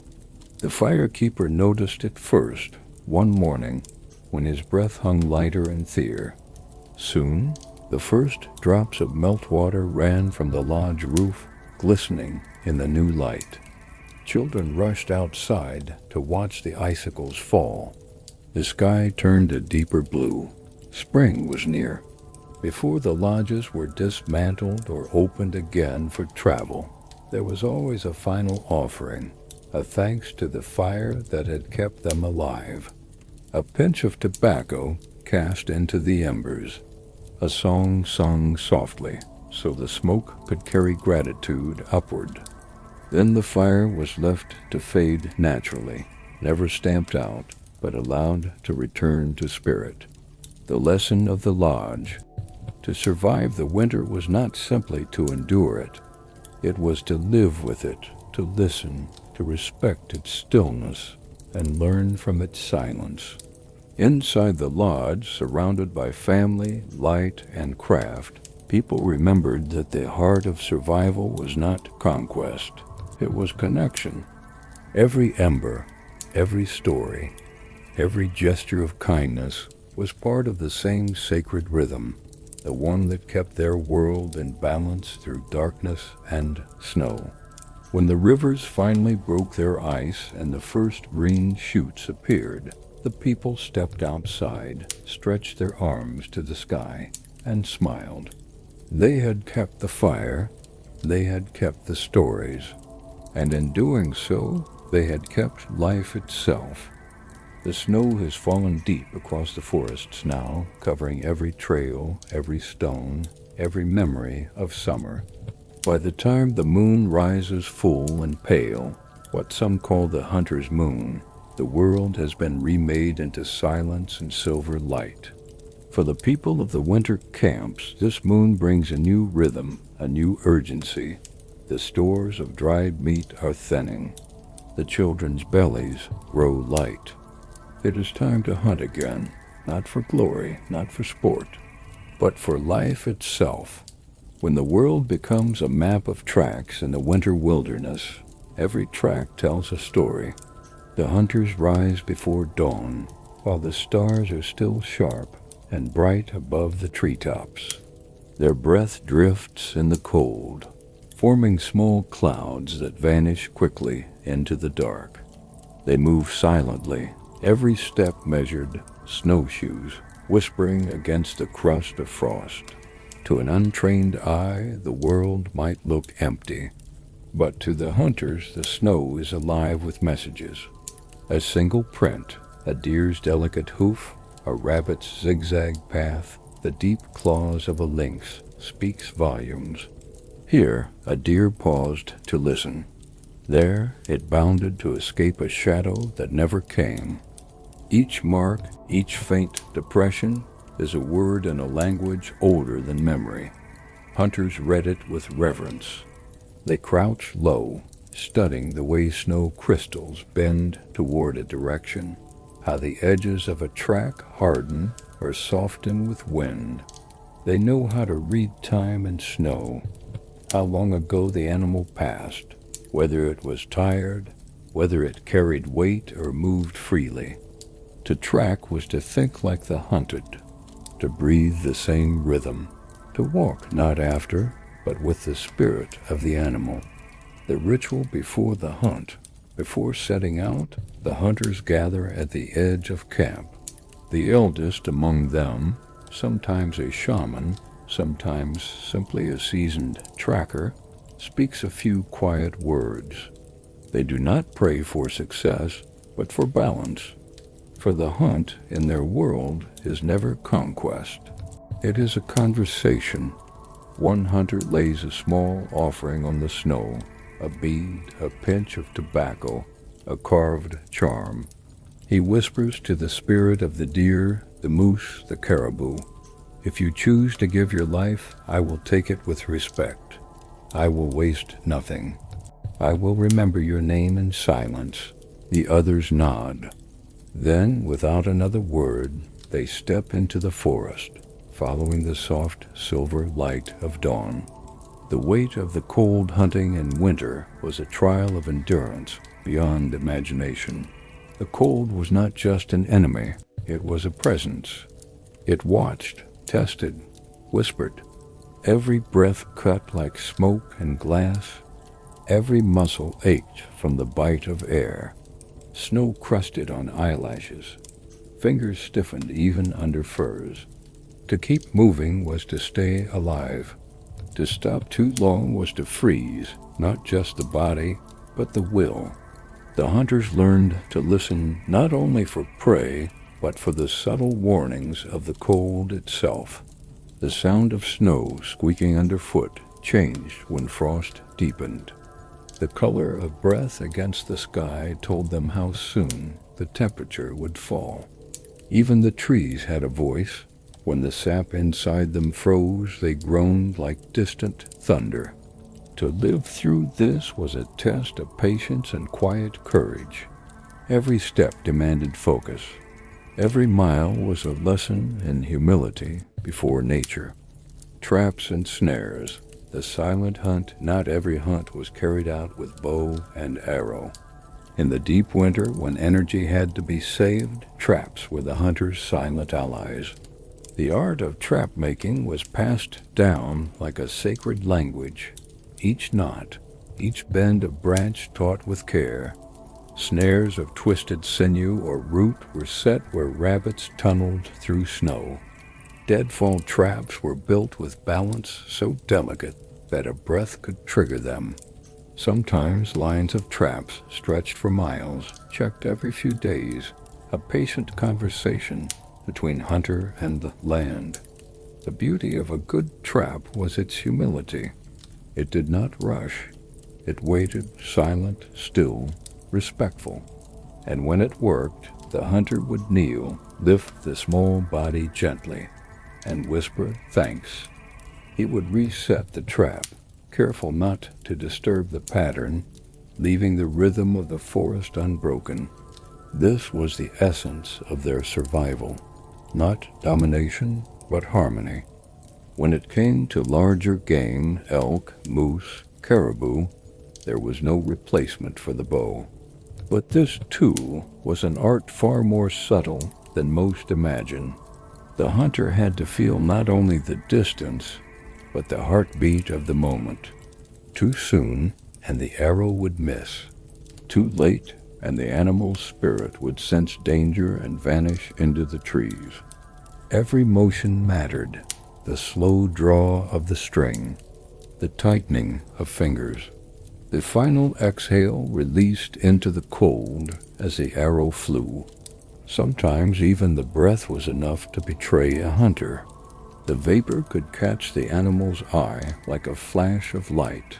The firekeeper noticed it first, one morning, when his breath hung lighter and thinner. Soon, the first drops of meltwater ran from the lodge roof, glistening in the new light. Children rushed outside to watch the icicles fall. The sky turned a deeper blue. Spring was near. Before the lodges were dismantled or opened again for travel, there was always a final offering, a thanks to the fire that had kept them alive. A pinch of tobacco cast into the embers, a song sung softly so the smoke could carry gratitude upward. Then the fire was left to fade naturally, never stamped out, but allowed to return to spirit. The lesson of the lodge: to survive the winter was not simply to endure it. It was to live with it, to listen, to respect its stillness, and learn from its silence. Inside the lodge, surrounded by family, light, and craft, people remembered that the heart of survival was not conquest. It was connection. Every ember, every story, every gesture of kindness was part of the same sacred rhythm, the one that kept their world in balance through darkness and snow. When the rivers finally broke their ice and the first green shoots appeared, the people stepped outside, stretched their arms to the sky, and smiled. They had kept the fire, they had kept the stories, and in doing so, they had kept life itself. The snow has fallen deep across the forests now, covering every trail, every stone, every memory of summer. By the time the moon rises full and pale, what some call the hunter's moon, the world has been remade into silence and silver light. For the people of the winter camps, this moon brings a new rhythm, a new urgency. The stores of dried meat are thinning. The children's bellies grow light. It is time to hunt again, not for glory, not for sport, but for life itself. When the world becomes a map of tracks in the winter wilderness, every track tells a story. The hunters rise before dawn, while the stars are still sharp and bright above the treetops. Their breath drifts in the cold, forming small clouds that vanish quickly into the dark. They move silently, every step measured, snowshoes whispering against the crust of frost. To an untrained eye, the world might look empty, but to the hunters, the snow is alive with messages. A single print, a deer's delicate hoof, a rabbit's zigzag path, the deep claws of a lynx speaks volumes. Here, a deer paused to listen. There, it bounded to escape a shadow that never came. Each mark, each faint depression, is a word in a language older than memory. Hunters read it with reverence. They crouch low, studying the way snow crystals bend toward a direction, how the edges of a track harden or soften with wind. They know how to read time and snow, how long ago the animal passed, whether it was tired, whether it carried weight or moved freely. To track was to think like the hunted, to breathe the same rhythm, to walk not after, but with the spirit of the animal. The ritual before the hunt. Before setting out, the hunters gather at the edge of camp. The eldest among them, sometimes a shaman, sometimes simply a seasoned tracker, speaks a few quiet words. They do not pray for success, but for balance. For the hunt in their world is never conquest. It is a conversation. One hunter lays a small offering on the snow, a bead, a pinch of tobacco, a carved charm. He whispers to the spirit of the deer, the moose, the caribou, "If you choose to give your life, I will take it with respect. I will waste nothing." I will remember your name in silence." The others nod. Then, without another word, they step into the forest, following the soft silver light of dawn. The weight of the cold hunting in winter was a trial of endurance beyond imagination. The cold was not just an enemy, it was a presence. It watched, tested, whispered. Every breath cut like smoke and glass. Every muscle ached from the bite of air. Snow crusted on eyelashes. Fingers stiffened even under furs. To keep moving was to stay alive. To stop too long was to freeze, not just the body, but the will. The hunters learned to listen not only for prey, but for the subtle warnings of the cold itself. The sound of snow squeaking underfoot changed when frost deepened. The color of breath against the sky told them how soon the temperature would fall. Even the trees had a voice. When the sap inside them froze, they groaned like distant thunder. To live through this was a test of patience and quiet courage. Every step demanded focus. Every mile was a lesson in humility before nature. Traps and snares, the silent hunt. Not every hunt was carried out with bow and arrow. In the deep winter, when energy had to be saved, traps were the hunter's silent allies. The art of trap making was passed down like a sacred language. Each knot, each bend of branch taught with care. Snares of twisted sinew or root were set where rabbits tunneled through snow. Deadfall traps were built with balance so delicate that a breath could trigger them. Sometimes lines of traps stretched for miles, checked every few days, a patient conversation between hunter and the land. The beauty of a good trap was its humility. It did not rush. It waited, silent, still, respectful. And when it worked, the hunter would kneel, lift the small body gently, and whisper thanks. He would reset the trap, careful not to disturb the pattern, leaving the rhythm of the forest unbroken. This was the essence of their survival, not domination, but harmony. When it came to larger game, elk, moose, caribou, there was no replacement for the bow. But this, too, was an art far more subtle than most imagine. The hunter had to feel not only the distance, but the heartbeat of the moment. Too soon, and the arrow would miss. Too late, and the animal's spirit would sense danger and vanish into the trees. Every motion mattered. The slow draw of the string, the tightening of fingers, the final exhale released into the cold as the arrow flew. Sometimes even the breath was enough to betray a hunter. The vapor could catch the animal's eye like a flash of light.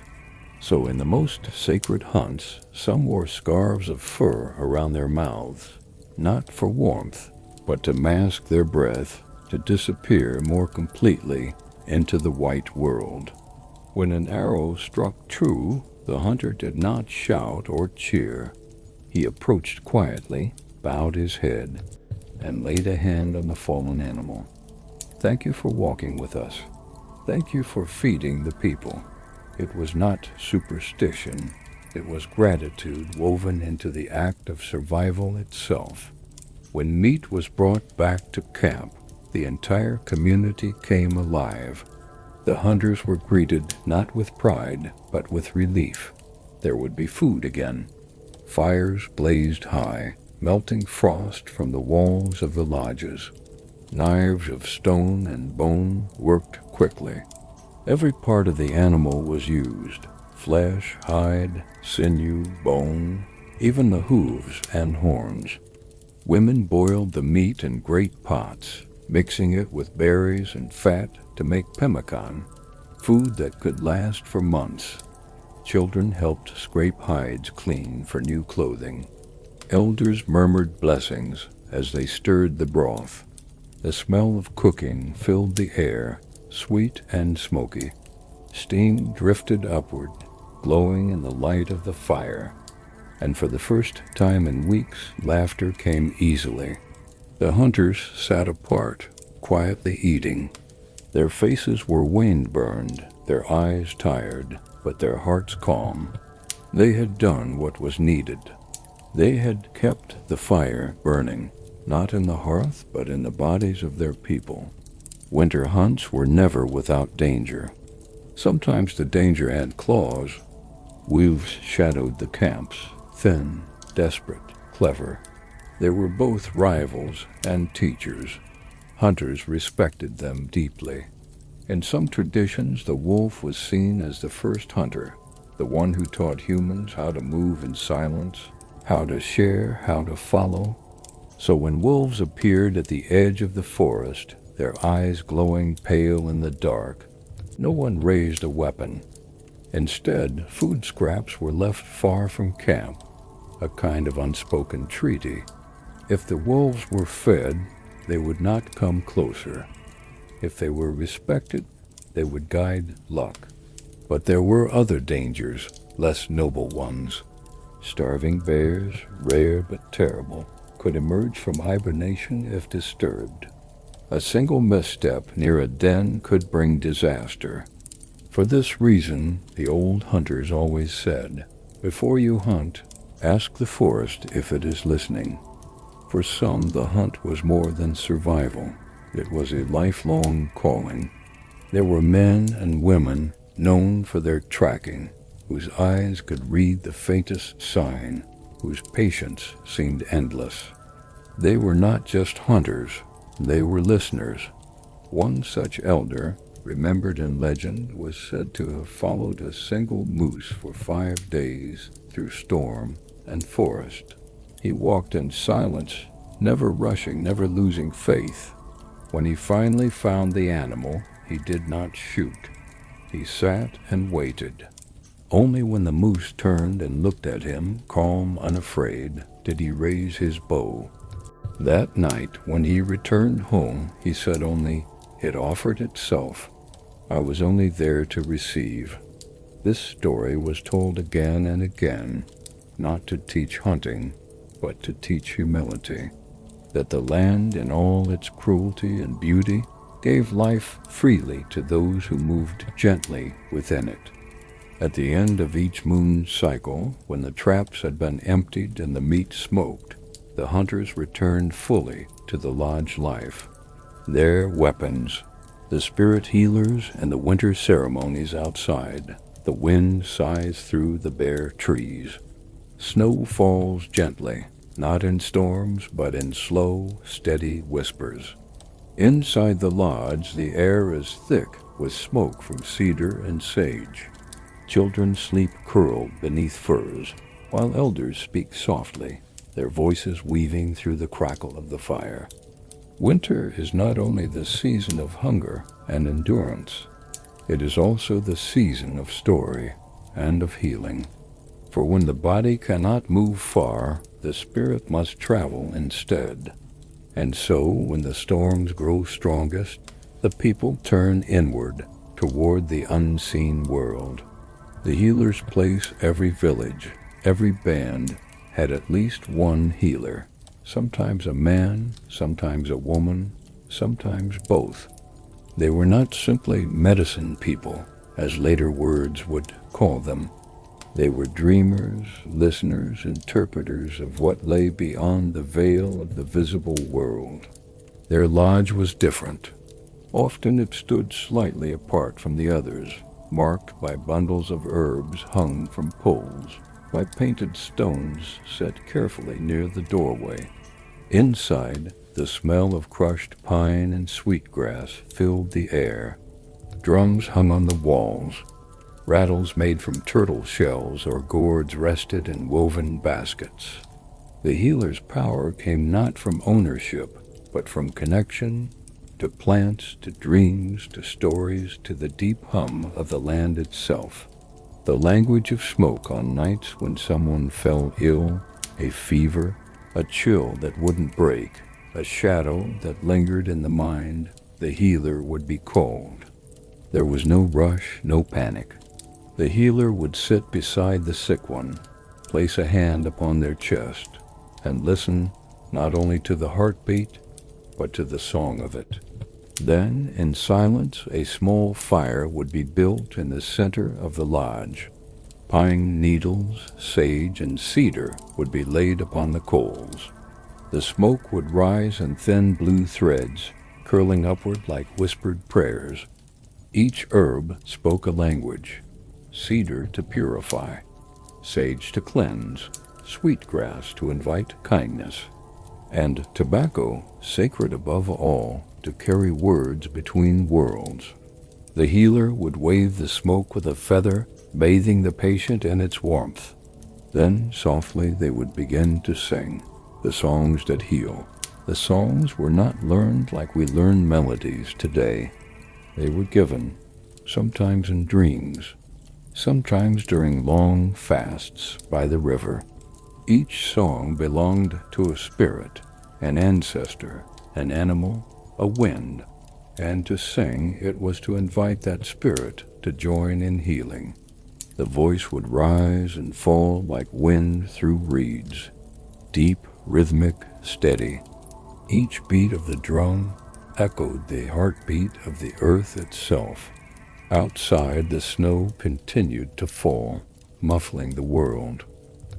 So in the most sacred hunts, some wore scarves of fur around their mouths, not for warmth, but to mask their breath, to disappear more completely into the white world. When an arrow struck true, the hunter did not shout or cheer. He approached quietly, bowed his head, and laid a hand on the fallen animal. Thank you for walking with us. Thank you for feeding the people. It was not superstition. It was gratitude woven into the act of survival itself. When meat was brought back to camp, the entire community came alive. The hunters were greeted not with pride, but with relief. There would be food again. Fires blazed high, melting frost from the walls of the lodges. Knives of stone and bone worked quickly. Every part of the animal was used: flesh, hide, sinew, bone, even the hooves and horns. Women boiled the meat in great pots, mixing it with berries and fat to make pemmican, food that could last for months. Children helped scrape hides clean for new clothing. Elders murmured blessings as they stirred the broth. The smell of cooking filled the air, sweet and smoky. Steam drifted upward, glowing in the light of the fire. And for the first time in weeks, laughter came easily. The hunters sat apart, quietly eating. Their faces were wind-burned, their eyes tired, but their hearts calm. They had done what was needed. They had kept the fire burning, not in the hearth, but in the bodies of their people. Winter hunts were never without danger. Sometimes the danger had claws. Wolves shadowed the camps, thin, desperate, clever. They were both rivals and teachers. Hunters respected them deeply. In some traditions, the wolf was seen as the first hunter, the one who taught humans how to move in silence, how to share, how to follow. So when wolves appeared at the edge of the forest, their eyes glowing pale in the dark, no one raised a weapon. Instead, food scraps were left far from camp, a kind of unspoken treaty. If the wolves were fed, they would not come closer. If they were respected, they would guide luck. But there were other dangers, less noble ones. Starving bears, rare but terrible, could emerge from hibernation if disturbed. A single misstep near a den could bring disaster. For this reason, the old hunters always said, "Before you hunt, ask the forest if it is listening." For some, the hunt was more than survival. It was a lifelong calling. There were men and women known for their tracking, whose eyes could read the faintest sign, whose patience seemed endless. They were not just hunters, they were listeners. One such elder, remembered in legend, was said to have followed a single moose for 5 days through storm and forest. He walked in silence, never rushing, never losing faith. When he finally found the animal, he did not shoot. He sat and waited. Only when the moose turned and looked at him, calm, unafraid, did he raise his bow. That night, when he returned home, he said only, "It offered itself. I was only there to receive." This story was told again and again, not to teach hunting, but to teach humility, that the land in all its cruelty and beauty gave life freely to those who moved gently within it. At the end of each moon cycle, when the traps had been emptied and the meat smoked, the hunters returned fully to the lodge life. Their weapons, the spirit healers and the winter ceremonies outside. The wind sighs through the bare trees. Snow falls gently, not in storms, but in slow, steady whispers. Inside the lodge, the air is thick with smoke from cedar and sage. Children sleep curled beneath furs, while elders speak softly, their voices weaving through the crackle of the fire. Winter is not only the season of hunger and endurance, it is also the season of story and of healing. For when the body cannot move far, the spirit must travel instead. And so, when the storms grow strongest, the people turn inward, toward the unseen world. The healers' place, every village, every band, had at least one healer. Sometimes a man, sometimes a woman, sometimes both. They were not simply medicine people, as later words would call them. They were dreamers, listeners, interpreters of what lay beyond the veil of the visible world. Their lodge was different. Often it stood slightly apart from the others, marked by bundles of herbs hung from poles, by painted stones set carefully near the doorway. Inside, the smell of crushed pine and sweetgrass filled the air. Drums hung on the walls. Rattles made from turtle shells or gourds rested in woven baskets. The healer's power came not from ownership, but from connection to plants, to dreams, to stories, to the deep hum of the land itself. The language of smoke on nights when someone fell ill, a fever, a chill that wouldn't break, a shadow that lingered in the mind, the healer would be called. There was no rush, no panic. The healer would sit beside the sick one, place a hand upon their chest, and listen not only to the heartbeat, but to the song of it. Then, in silence, a small fire would be built in the center of the lodge. Pine needles, sage, and cedar would be laid upon the coals. The smoke would rise in thin blue threads, curling upward like whispered prayers. Each herb spoke a language: cedar to purify, sage to cleanse, sweetgrass to invite kindness, and tobacco, sacred above all, to carry words between worlds. The healer would wave the smoke with a feather, bathing the patient in its warmth. Then, softly, they would begin to sing the songs that heal. The songs were not learned like we learn melodies today. They were given, sometimes in dreams, sometimes during long fasts by the river. Each song belonged to a spirit, an ancestor, an animal, a wind, and to sing it was to invite that spirit to join in healing. The voice would rise and fall like wind through reeds, deep, rhythmic, steady. Each beat of the drum echoed the heartbeat of the earth itself. Outside, the snow continued to fall, muffling the world.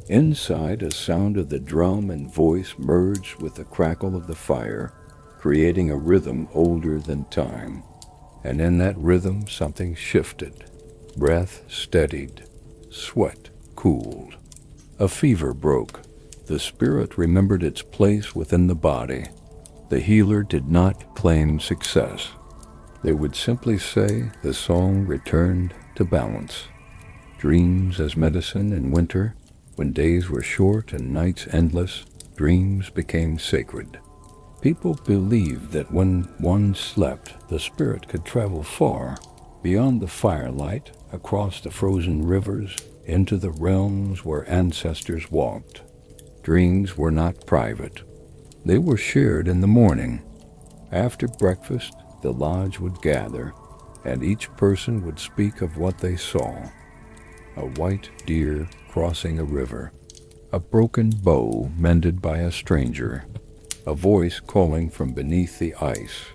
Inside, a sound of the drum and voice merged with the crackle of the fire, creating a rhythm older than time. And in that rhythm, something shifted. Breath steadied. Sweat cooled. A fever broke. The spirit remembered its place within the body. The healer did not claim success. They would simply say the song returned to balance. Dreams as medicine in winter, when days were short and nights endless, dreams became sacred. People believed that when one slept, the spirit could travel far, beyond the firelight, across the frozen rivers, into the realms where ancestors walked. Dreams were not private. They were shared in the morning. After breakfast, the lodge would gather, and each person would speak of what they saw. A white deer crossing a river, a broken bow mended by a stranger, a voice calling from beneath the ice.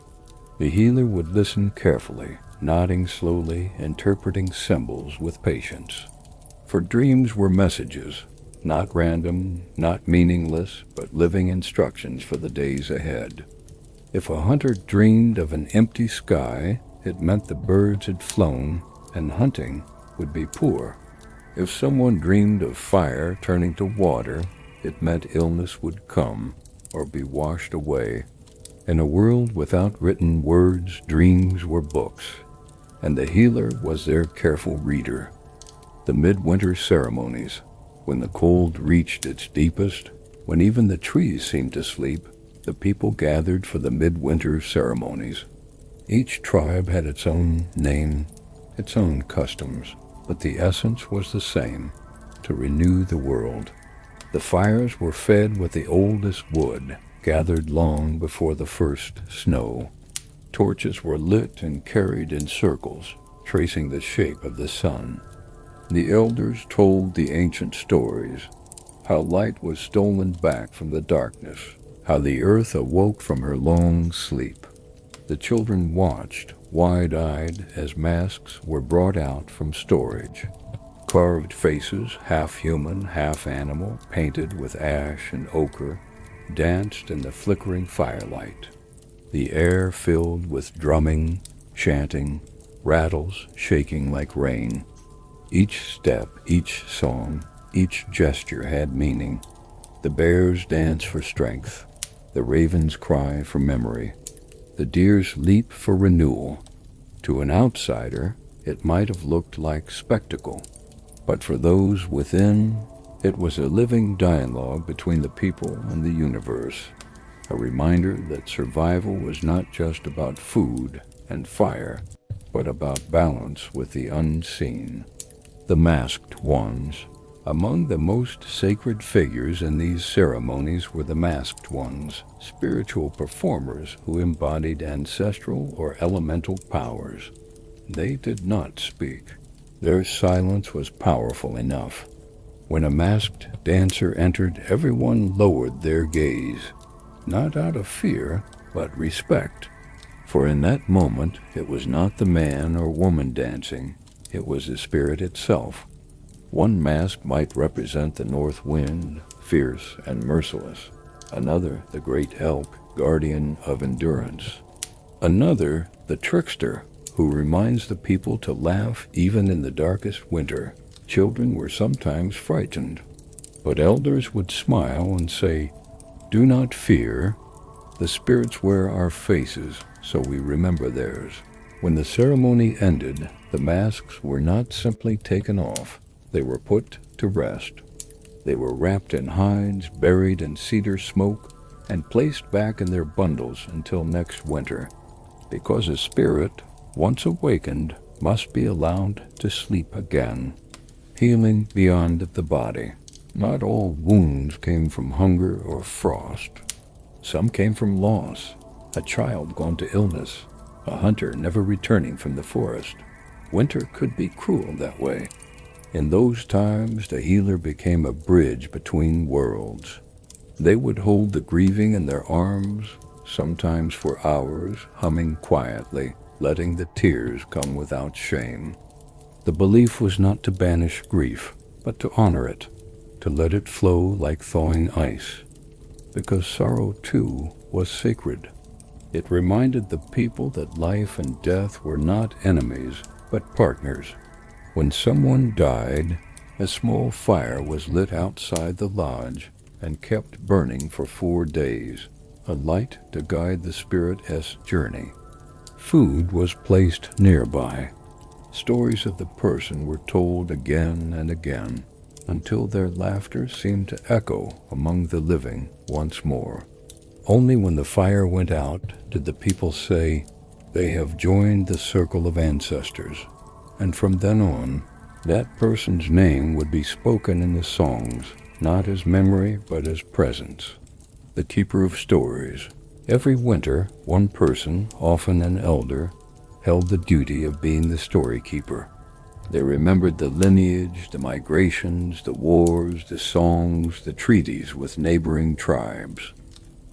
The healer would listen carefully, nodding slowly, interpreting symbols with patience. For dreams were messages, not random, not meaningless, but living instructions for the days ahead. If a hunter dreamed of an empty sky, it meant the birds had flown and hunting would be poor. If someone dreamed of fire turning to water, it meant illness would come or be washed away. In a world without written words, dreams were books, and the healer was their careful reader. The midwinter ceremonies, when the cold reached its deepest, when even the trees seemed to sleep, the people gathered for the midwinter ceremonies. Each tribe had its own name, its own customs, but the essence was the same: to renew the world. The fires were fed with the oldest wood, gathered long before the first snow. Torches were lit and carried in circles, tracing the shape of the sun. The elders told the ancient stories, how light was stolen back from the darkness, how the earth awoke from her long sleep. The children watched, wide-eyed, as masks were brought out from storage. Carved faces, half human, half animal, painted with ash and ochre, danced in the flickering firelight. The air filled with drumming, chanting, rattles shaking like rain. Each step, each song, each gesture had meaning. The bear's dance for strength, the raven's cry for memory, the deer's leap for renewal. To an outsider, it might have looked like spectacle, but for those within, it was a living dialogue between the people and the universe, a reminder that survival was not just about food and fire, but about balance with the unseen. The masked ones. Among the most sacred figures in these ceremonies were the masked ones, spiritual performers who embodied ancestral or elemental powers. They did not speak. Their silence was powerful enough. When a masked dancer entered, everyone lowered their gaze, not out of fear, but respect. For in that moment, it was not the man or woman dancing, it was the spirit itself. One mask might represent the north wind, fierce and merciless. Another, the great elk, guardian of endurance. Another, the trickster, who reminds the people to laugh even in the darkest winter. Children were sometimes frightened, but elders would smile and say, "Do not fear. The spirits wear our faces, so we remember theirs." When the ceremony ended, the masks were not simply taken off. They were put to rest. They were wrapped in hides, buried in cedar smoke, and placed back in their bundles until next winter, because a spirit, once awakened, must be allowed to sleep again. Healing beyond the body. Not all wounds came from hunger or frost. Some came from loss, a child gone to illness, a hunter never returning from the forest. Winter could be cruel that way. In those times, the healer became a bridge between worlds. They would hold the grieving in their arms, sometimes for hours, humming quietly, letting the tears come without shame. The belief was not to banish grief, but to honor it, to let it flow like thawing ice, because sorrow, too, was sacred. It reminded the people that life and death were not enemies, but partners. When someone died, a small fire was lit outside the lodge and kept burning for 4 days, a light to guide the spirit's journey. Food was placed nearby. Stories of the person were told again and again, until their laughter seemed to echo among the living once more. Only when the fire went out did the people say, "They have joined the circle of ancestors," and from then on, that person's name would be spoken in the songs, not as memory but as presence. The keeper of stories. Every winter, one person, often an elder, held the duty of being the story keeper. They remembered the lineage, the migrations, the wars, the songs, the treaties with neighboring tribes.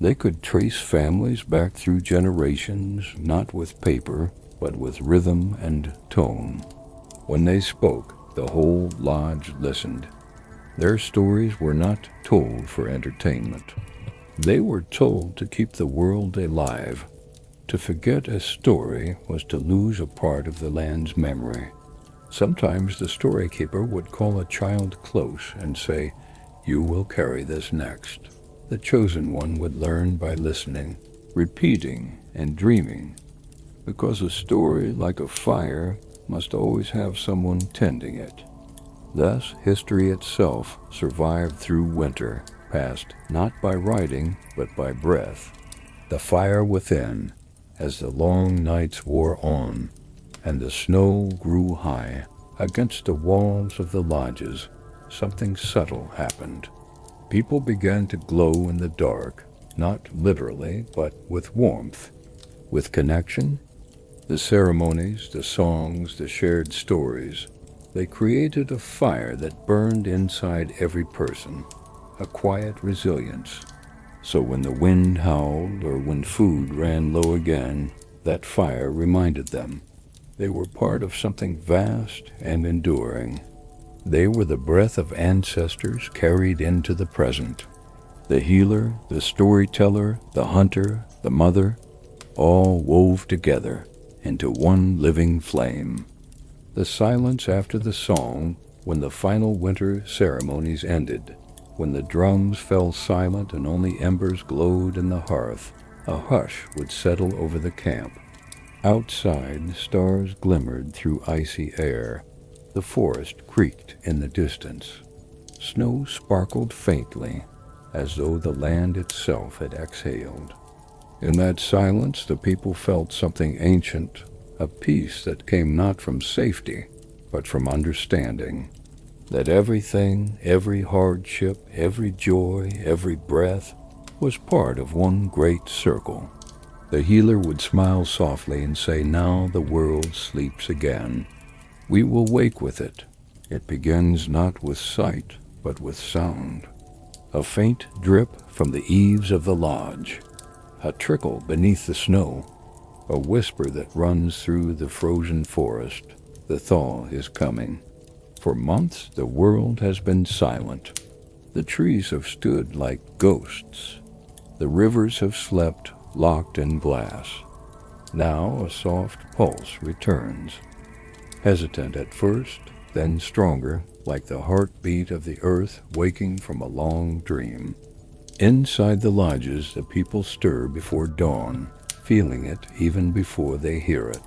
They could trace families back through generations, not with paper, but with rhythm and tone. When they spoke, the whole lodge listened. Their stories were not told for entertainment. They were told to keep the world alive. To forget a story was to lose a part of the land's memory. Sometimes the story keeper would call a child close and say, "You will carry this next." The chosen one would learn by listening, repeating, and dreaming, because a story, like a fire, must always have someone tending it. Thus, history itself survived through winter, passed not by writing, but by breath. The fire within, as the long nights wore on, and the snow grew high against the walls of the lodges, something subtle happened. People began to glow in the dark, not literally, but with warmth, with connection. The ceremonies, the songs, the shared stories, they created a fire that burned inside every person, a quiet resilience. So when the wind howled or when food ran low again, that fire reminded them they were part of something vast and enduring. They were the breath of ancestors carried into the present. The healer, the storyteller, the hunter, the mother, all wove together into one living flame. The silence after the song, when the final winter ceremonies ended, when the drums fell silent and only embers glowed in the hearth, a hush would settle over the camp. Outside, stars glimmered through icy air. The forest creaked in the distance. Snow sparkled faintly, as though the land itself had exhaled. In that silence, the people felt something ancient, a peace that came not from safety, but from understanding. That everything, every hardship, every joy, every breath, was part of one great circle. The healer would smile softly and say, "Now the world sleeps again." We will wake with it. It begins not with sight, but with sound. A faint drip from the eaves of the lodge, a trickle beneath the snow, a whisper that runs through the frozen forest. The thaw is coming. For months the world has been silent. The trees have stood like ghosts. The rivers have slept locked in glass. Now a soft pulse returns, hesitant at first, then stronger, like the heartbeat of the earth waking from a long dream. Inside the lodges, the people stir before dawn, feeling it even before they hear it.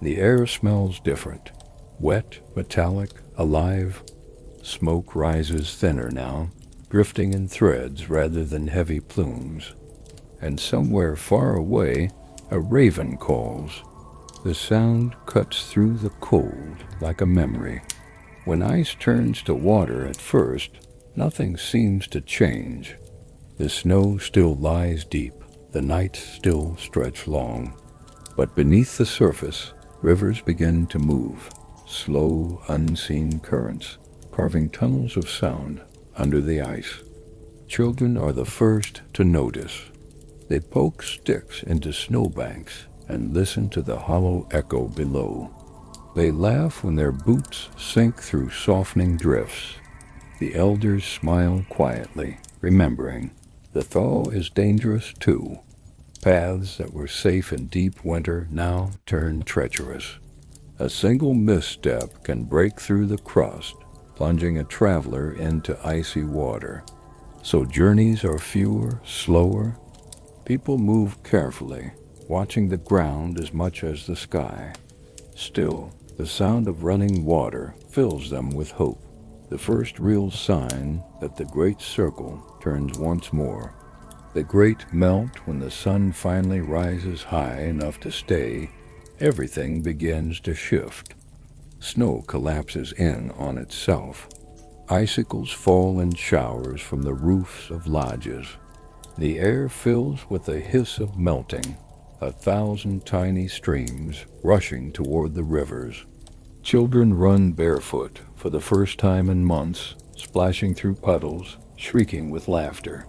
The air smells different, wet, metallic, alive. Smoke rises thinner now, drifting in threads rather than heavy plumes. And somewhere far away, a raven calls. The sound cuts through the cold like a memory. When ice turns to water at first, nothing seems to change. The snow still lies deep, the nights still stretch long. But beneath the surface, rivers begin to move, slow, unseen currents, carving tunnels of sound under the ice. Children are the first to notice. They poke sticks into snowbanks and listen to the hollow echo below. They laugh when their boots sink through softening drifts. The elders smile quietly, remembering the thaw is dangerous too. Paths that were safe in deep winter now turn treacherous. A single misstep can break through the crust, plunging a traveler into icy water. So journeys are fewer, slower. People move carefully, watching the ground as much as the sky. Still, the sound of running water fills them with hope, the first real sign that the great circle turns once more. The great melt when the sun finally rises high enough to stay. Everything begins to shift. Snow collapses in on itself. Icicles fall in showers from the roofs of lodges. The air fills with the hiss of melting, 1,000 tiny streams rushing toward the rivers. Children run barefoot for the first time in months, splashing through puddles, shrieking with laughter.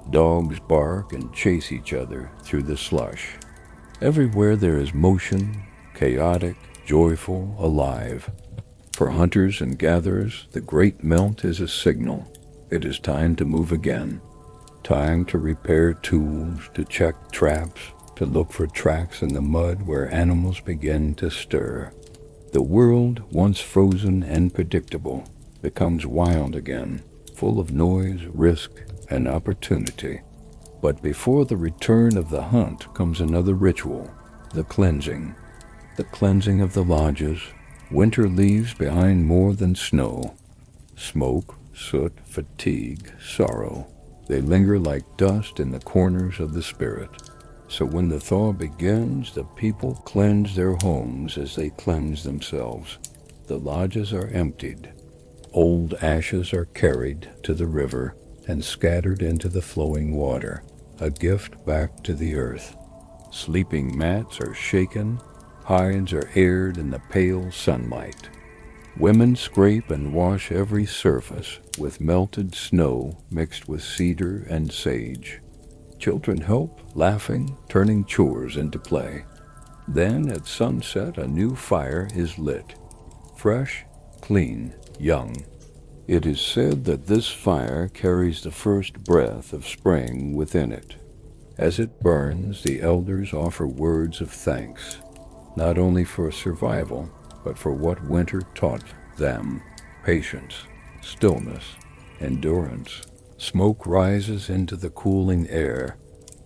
Dogs bark and chase each other through the slush. Everywhere there is motion, chaotic, joyful, alive. For hunters and gatherers, the great melt is a signal. It is time to move again. Time to repair tools, to check traps, to look for tracks in the mud where animals begin to stir. The world, once frozen and predictable, becomes wild again, full of noise, risk, and opportunity. But before the return of the hunt comes another ritual, the cleansing. The cleansing of the lodges. Winter leaves behind more than snow. Smoke, soot, fatigue, sorrow. They linger like dust in the corners of the spirit. So when the thaw begins, the people cleanse their homes as they cleanse themselves. The lodges are emptied. Old ashes are carried to the river and scattered into the flowing water, a gift back to the earth. Sleeping mats are shaken, hides are aired in the pale sunlight. Women scrape and wash every surface with melted snow mixed with cedar and sage. Children help, laughing, turning chores into play. Then at sunset a new fire is lit, fresh, clean, young. It is said that this fire carries the first breath of spring within it. As it burns, the elders offer words of thanks, not only for survival, but for what winter taught them: patience, stillness, endurance. Smoke rises into the cooling air,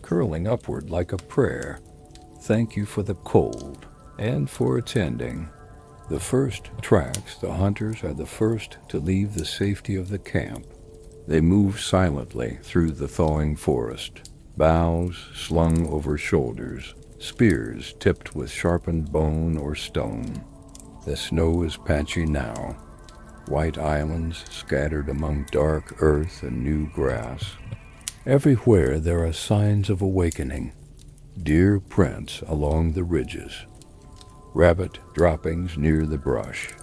curling upward like a prayer. Thank you for the cold and for its ending. The first tracks, the hunters are the first to leave the safety of the camp. They move silently through the thawing forest, boughs slung over shoulders, spears tipped with sharpened bone or stone. The snow is patchy now, white islands scattered among dark earth and new grass. Everywhere there are signs of awakening, deer prints along the ridges. rabbit droppings near the brush.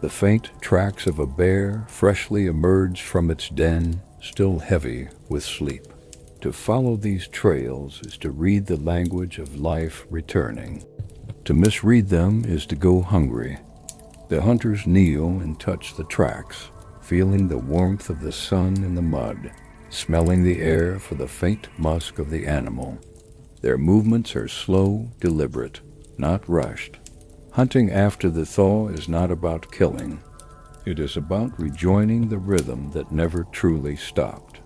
The faint tracks of a bear freshly emerged from its den, still heavy with sleep. To follow these trails is to read the language of life returning. To misread them is to go hungry. The hunters kneel and touch the tracks, feeling the warmth of the sun in the mud, smelling the air for the faint musk of the animal. Their movements are slow, deliberate, not rushed. Hunting after the thaw is not about killing. It is about rejoining the rhythm that never truly stopped.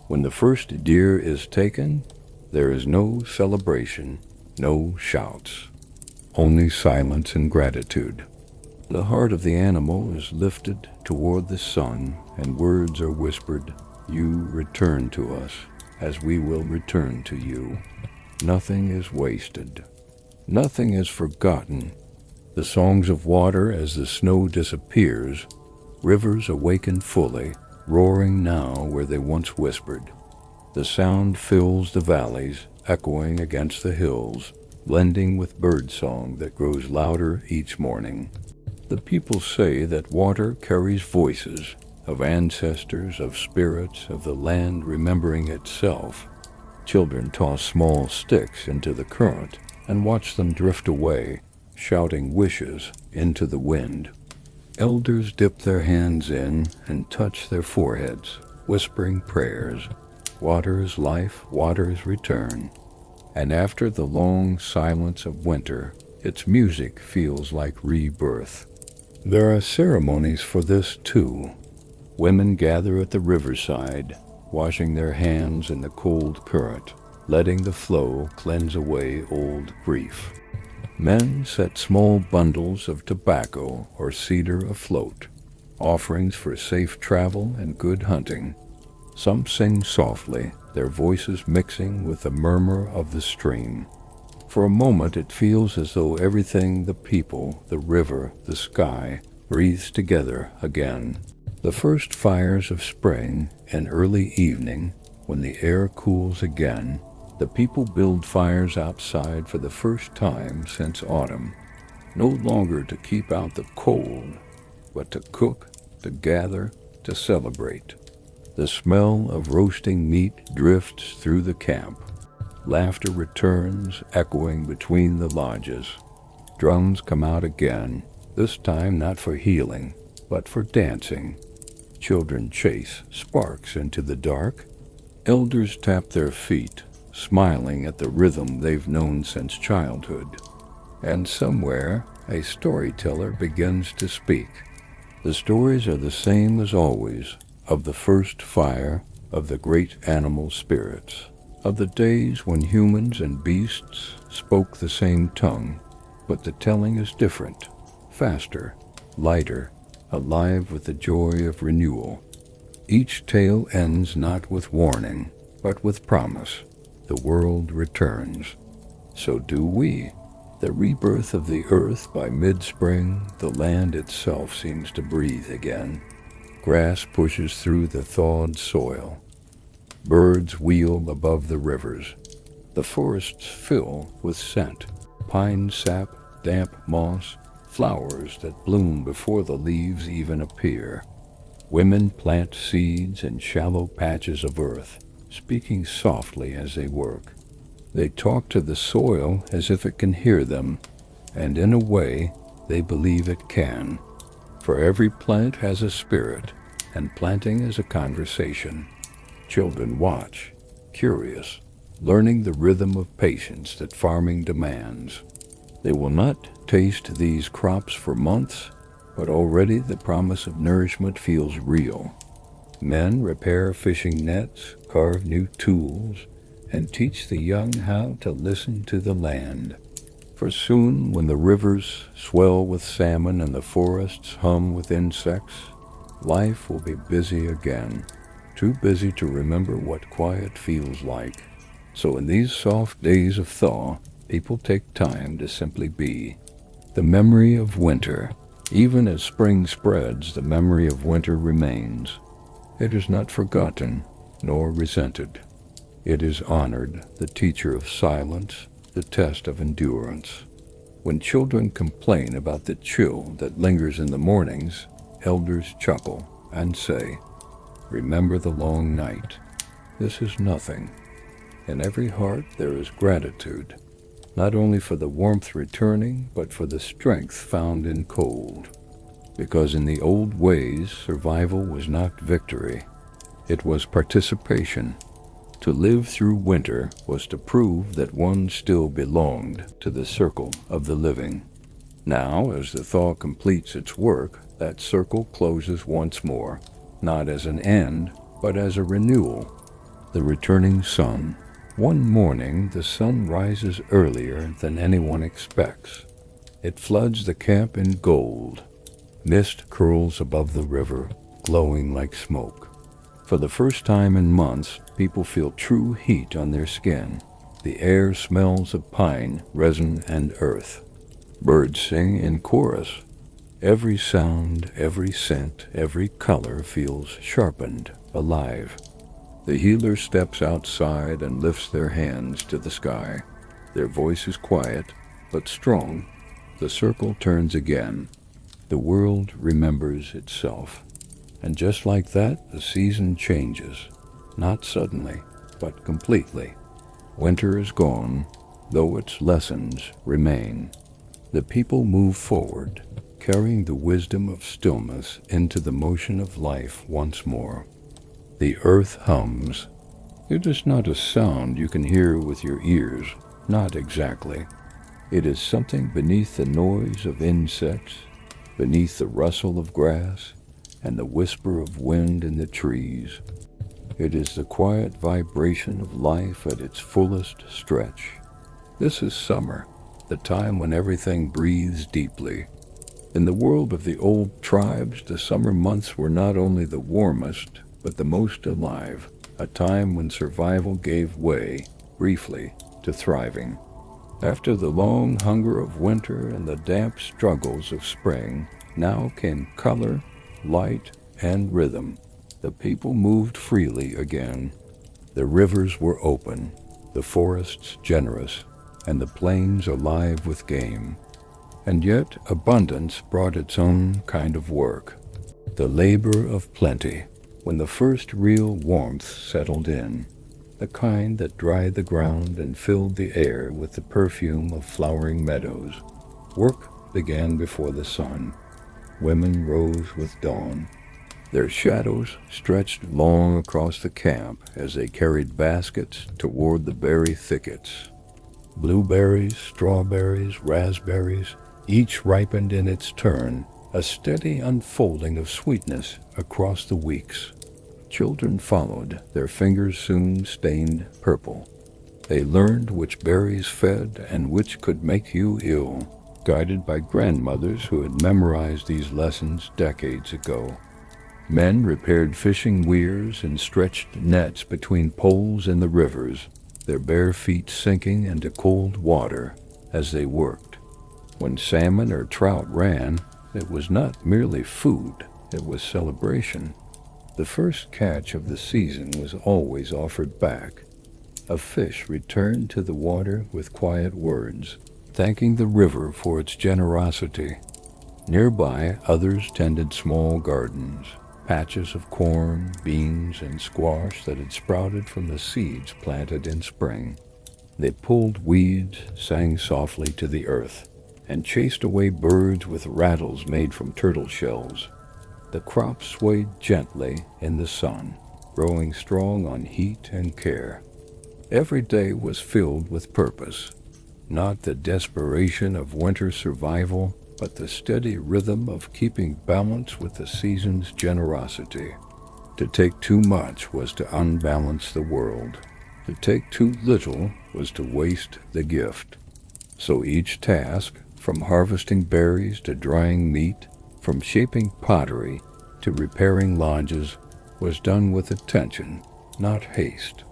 When the first deer is taken, there is no celebration, no shouts, only silence and gratitude. The heart of the animal is lifted toward the sun, and words are whispered, "You return to us, as we will return to you." Nothing is wasted. Nothing is forgotten. The songs of water as the snow disappears, rivers awaken fully, roaring now where they once whispered. The sound fills the valleys, echoing against the hills, blending with bird song that grows louder each morning. The people say that water carries voices of ancestors, of spirits, of the land remembering itself. Children toss small sticks into the current and watch them drift away, shouting wishes into the wind. Elders dip their hands in and touch their foreheads, whispering prayers. Water is life, water is return. And after the long silence of winter, its music feels like rebirth. There are ceremonies for this too. Women gather at the riverside, washing their hands in the cold current, letting the flow cleanse away old grief. Men set small bundles of tobacco or cedar afloat, offerings for safe travel and good hunting. Some sing softly, their voices mixing with the murmur of the stream. For a moment it feels as though everything, the people, the river, the sky, breathes together again. The first fires of spring and early evening, when the air cools again, the people build fires outside for the first time since autumn, no longer to keep out the cold, but to cook, to gather, to celebrate. The smell of roasting meat drifts through the camp. Laughter returns, echoing between the lodges. Drums come out again, this time not for healing, but for dancing. Children chase sparks into the dark. Elders tap their feet, smiling at the rhythm they've known since childhood. And somewhere, a storyteller begins to speak. The stories are the same as always, of the first fire, of the great animal spirits, of the days when humans and beasts spoke the same tongue, but the telling is different, faster, lighter, alive with the joy of renewal. Each tale ends not with warning, but with promise. The world returns. So do we. The rebirth of the earth by mid-spring, the land itself seems to breathe again. Grass pushes through the thawed soil. Birds wheel above the rivers. The forests fill with scent, pine sap, damp moss, flowers that bloom before the leaves even appear. Women plant seeds in shallow patches of earth, speaking softly as they work. They talk to the soil as if it can hear them, and in a way, they believe it can. For every plant has a spirit, and planting is a conversation. Children watch, curious, learning the rhythm of patience that farming demands. They will not taste these crops for months, but already the promise of nourishment feels real. Men repair fishing nets, carve new tools, and teach the young how to listen to the land. For soon, when the rivers swell with salmon and the forests hum with insects, life will be busy again, too busy to remember what quiet feels like. So in these soft days of thaw, people take time to simply be. The memory of winter, even as spring spreads, the memory of winter remains. It is not forgotten, nor resented. It is honored, the teacher of silence, the test of endurance. When children complain about the chill that lingers in the mornings, elders chuckle and say, "Remember the long night. This is nothing." In every heart there is gratitude, not only for the warmth returning, but for the strength found in cold. Because in the old ways, survival was not victory. It was participation. To live through winter was to prove that one still belonged to the circle of the living. Now, as the thaw completes its work, that circle closes once more, not as an end, but as a renewal. The returning sun. One morning, the sun rises earlier than anyone expects. It floods the camp in gold. Mist curls above the river, glowing like smoke. For the first time in months, people feel true heat on their skin. The air smells of pine, resin, and earth. Birds sing in chorus. Every sound, every scent, every color feels sharpened, alive. The healer steps outside and lifts their hands to the sky. Their voice is quiet, but strong. The circle turns again. The world remembers itself. And just like that, the season changes. Not suddenly, but completely. Winter is gone, though its lessons remain. The people move forward, carrying the wisdom of stillness into the motion of life once more. The earth hums. It is not a sound you can hear with your ears, not exactly. It is something beneath the noise of insects, beneath the rustle of grass, and the whisper of wind in the trees. It is the quiet vibration of life at its fullest stretch. This is summer, the time when everything breathes deeply. In the world of the old tribes, the summer months were not only the warmest, but the most alive, a time when survival gave way, briefly, to thriving. After the long hunger of winter and the damp struggles of spring, now came color, light, and rhythm. The people moved freely again. The rivers were open, the forests generous, and the plains alive with game. And yet abundance brought its own kind of work. The labor of plenty, when the first real warmth settled in, the kind that dried the ground and filled the air with the perfume of flowering meadows. Work began before the sun. Women rose with dawn. Their shadows stretched long across the camp as they carried baskets toward the berry thickets. Blueberries, strawberries, raspberries, each ripened in its turn, a steady unfolding of sweetness across the weeks. Children followed, their fingers soon stained purple. They learned which berries fed and which could make you ill, guided by grandmothers who had memorized these lessons decades ago. Men repaired fishing weirs and stretched nets between poles in the rivers, their bare feet sinking into cold water as they worked. When salmon or trout ran, it was not merely food, it was celebration. The first catch of the season was always offered back. A fish returned to the water with quiet words, thanking the river for its generosity. Nearby, others tended small gardens, patches of corn, beans, and squash that had sprouted from the seeds planted in spring. They pulled weeds, sang softly to the earth, and chased away birds with rattles made from turtle shells. The crop swayed gently in the sun, growing strong on heat and care. Every day was filled with purpose, not the desperation of winter survival, but the steady rhythm of keeping balance with the season's generosity. To take too much was to unbalance the world. To take too little was to waste the gift. So each task, from harvesting berries to drying meat, from shaping pottery to repairing lodges, was done with attention, not haste.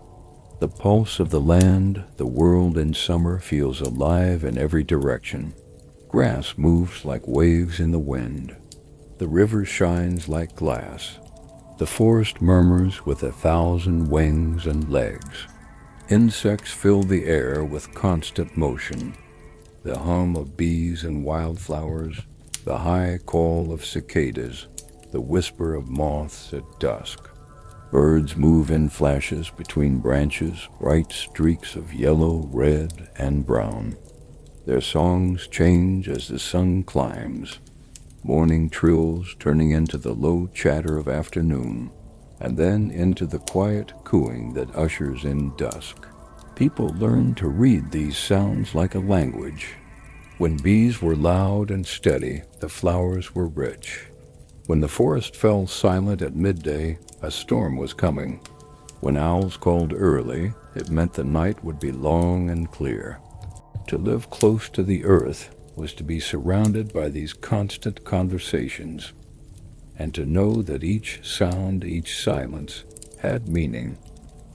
The pulse of the land, the world in summer, feels alive in every direction. Grass moves like waves in the wind. The river shines like glass. The forest murmurs with 1,000 wings and legs. Insects fill the air with constant motion. the hum of bees and wildflowers, the high call of cicadas, the whisper of moths at dusk. Birds move in flashes between branches, bright streaks of yellow, red, and brown. Their songs change as the sun climbs, morning trills turning into the low chatter of afternoon, and then into the quiet cooing that ushers in dusk. People learn to read these sounds like a language. When bees were loud and steady, the flowers were rich. When the forest fell silent at midday, a storm was coming. When owls called early, it meant the night would be long and clear. To live close to the earth was to be surrounded by these constant conversations, and to know that each sound, each silence, had meaning.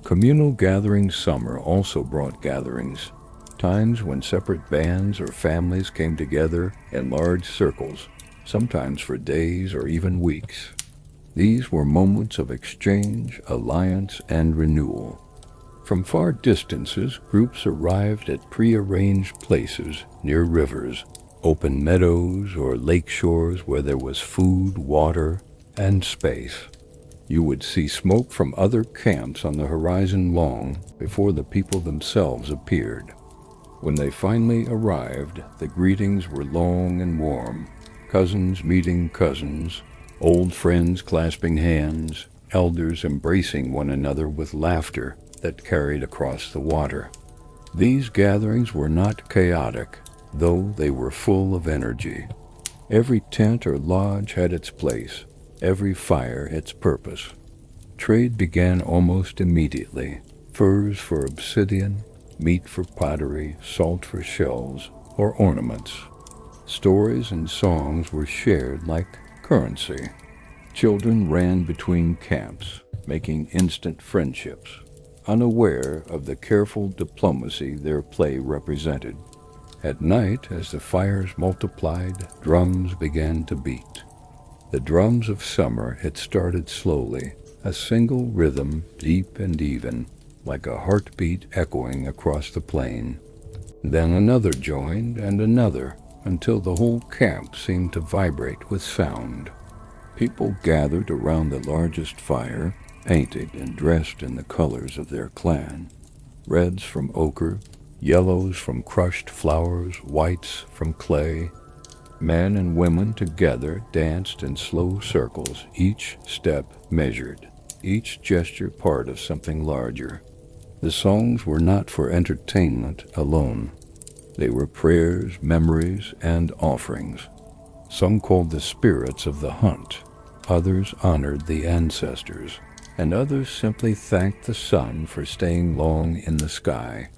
Communal gatherings summer also brought gatherings, times when separate bands or families came together in large circles, sometimes for days or even weeks. These were moments of exchange, alliance, and renewal. From far distances, groups arrived at prearranged places near rivers, open meadows, or lake shores where there was food, water, and space. You would see smoke from other camps on the horizon long before the people themselves appeared. When they finally arrived, the greetings were long and warm, cousins meeting cousins, old friends clasping hands, elders embracing one another with laughter that carried across the water. These gatherings were not chaotic, though they were full of energy. Every tent or lodge had its place, every fire its purpose. Trade began almost immediately. Furs for obsidian, meat for pottery, salt for shells, or ornaments. Stories and songs were shared like currency. Children ran between camps, making instant friendships, unaware of the careful diplomacy their play represented. At night, as the fires multiplied, drums began to beat. The drums of summer had started slowly, a single rhythm, deep and even, like a heartbeat echoing across the plain. Then another joined, and another, until the whole camp seemed to vibrate with sound. People gathered around the largest fire, painted and dressed in the colors of their clan. Reds from ochre, yellows from crushed flowers, whites from clay. Men and women together danced in slow circles, each step measured, each gesture part of something larger. The songs were not for entertainment alone. They were prayers, memories, and offerings. Some called the spirits of the hunt, others honored the ancestors, and others simply thanked the sun for staying long in the sky.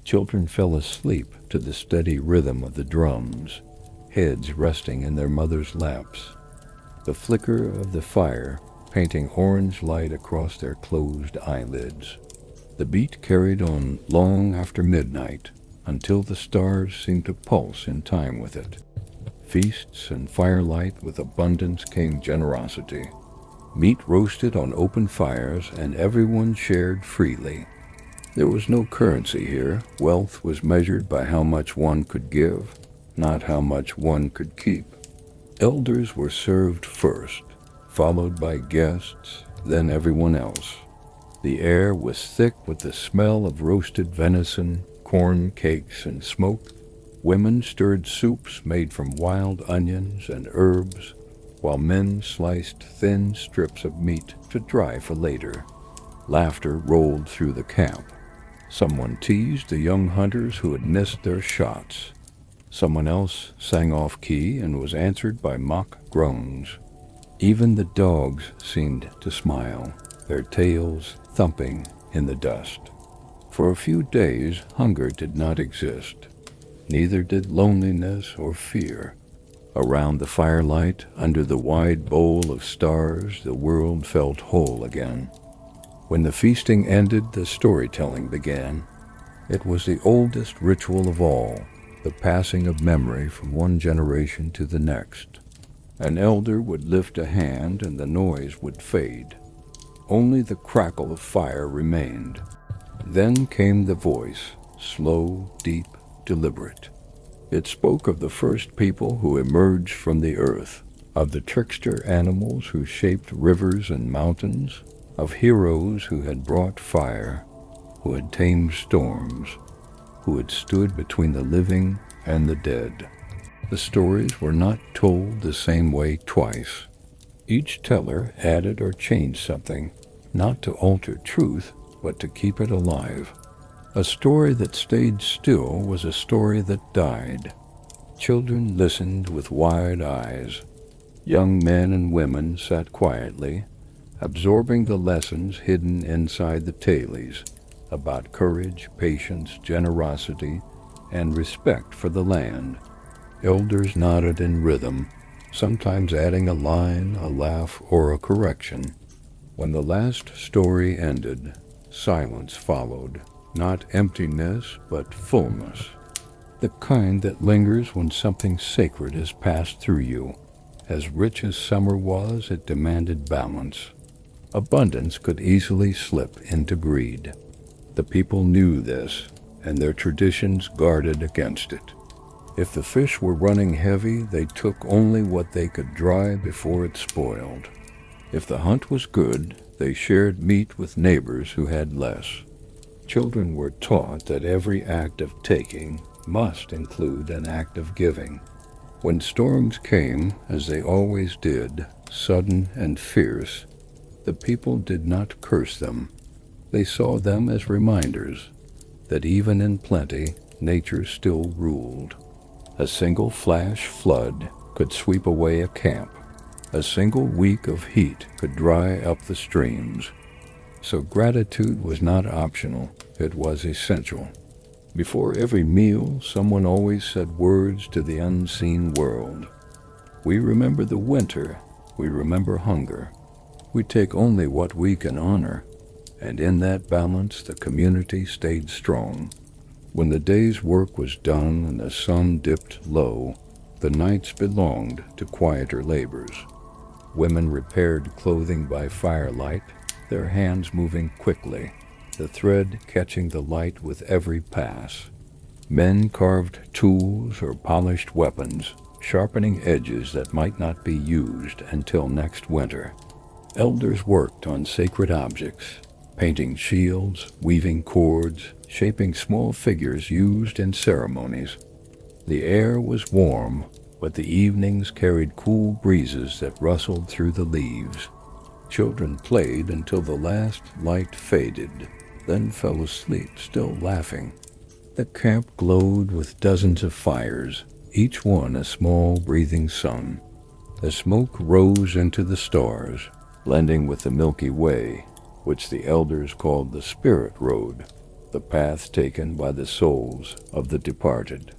Children fell asleep to the steady rhythm of the drums, heads resting in their mothers' laps. The flicker of the fire painting orange light across their closed eyelids. The beat carried on long after midnight, until the stars seemed to pulse in time with it. Feasts and firelight with abundance came generosity. Meat roasted on open fires, and everyone shared freely. There was no currency here. Wealth was measured by how much one could give, not how much one could keep. Elders were served first, followed by guests, then everyone else. The air was thick with the smell of roasted venison, corn cakes, and smoke. Women stirred soups made from wild onions and herbs, while men sliced thin strips of meat to dry for later. Laughter rolled through the camp. Someone teased the young hunters who had missed their shots. Someone else sang off-key and was answered by mock groans. Even the dogs seemed to smile, their tails thumping in the dust. For a few days, hunger did not exist. Neither did loneliness or fear. Around the firelight, under the wide bowl of stars, the world felt whole again. When the feasting ended, the storytelling began. It was the oldest ritual of all, the passing of memory from one generation to the next. An elder would lift a hand and the noise would fade. Only the crackle of fire remained. Then came the voice, slow, deep, deliberate. It spoke of the first people who emerged from the earth, of the trickster animals who shaped rivers and mountains, of heroes who had brought fire, who had tamed storms, who had stood between the living and the dead. The stories were not told the same way twice. Each teller added or changed something, not to alter truth, but to keep it alive. A story that stayed still was a story that died. Children listened with wide eyes. Young men and women sat quietly, absorbing the lessons hidden inside the tales about courage, patience, generosity, and respect for the land. Elders nodded in rhythm, sometimes adding a line, a laugh, or a correction. When the last story ended, silence followed, not emptiness, but fullness. The kind that lingers when something sacred has passed through you. As rich as summer was, it demanded balance. Abundance could easily slip into greed. The people knew this, and their traditions guarded against it. If the fish were running heavy, they took only what they could dry before it spoiled. If the hunt was good, they shared meat with neighbors who had less. Children were taught that every act of taking must include an act of giving. When storms came, as they always did, sudden and fierce, the people did not curse them. They saw them as reminders that even in plenty, nature still ruled. A single flash flood could sweep away a camp. A single week of heat could dry up the streams. So gratitude was not optional, it was essential. Before every meal, someone always said words to the unseen world. We remember the winter, we remember hunger. We take only what we can honor, and in that balance the community stayed strong. When the day's work was done and the sun dipped low, the nights belonged to quieter labors. Women repaired clothing by firelight, their hands moving quickly, the thread catching the light with every pass. Men carved tools or polished weapons, sharpening edges that might not be used until next winter. Elders worked on sacred objects, painting shields, weaving cords, shaping small figures used in ceremonies. The air was warm, but the evenings carried cool breezes that rustled through the leaves. Children played until the last light faded, then fell asleep, still laughing. The camp glowed with dozens of fires, each one a small breathing sun. The smoke rose into the stars, blending with the Milky Way, which the elders called the Spirit Road, the path taken by the souls of the departed.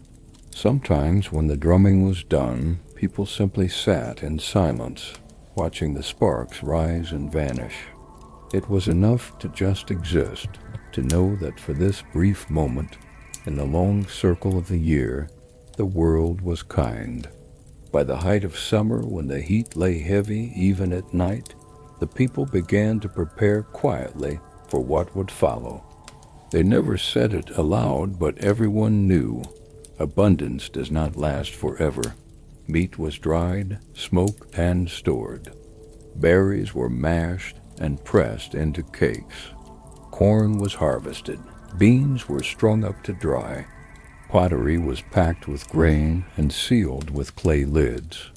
Sometimes when the drumming was done, people simply sat in silence, watching the sparks rise and vanish. It was enough to just exist, to know that for this brief moment, in the long circle of the year, the world was kind. By the height of summer, when the heat lay heavy even at night, the people began to prepare quietly for what would follow. They never said it aloud, but everyone knew. Abundance does not last forever. Meat was dried, smoked, and stored. Berries were mashed and pressed into cakes. Corn was harvested. Beans were strung up to dry. Pottery was packed with grain and sealed with clay lids.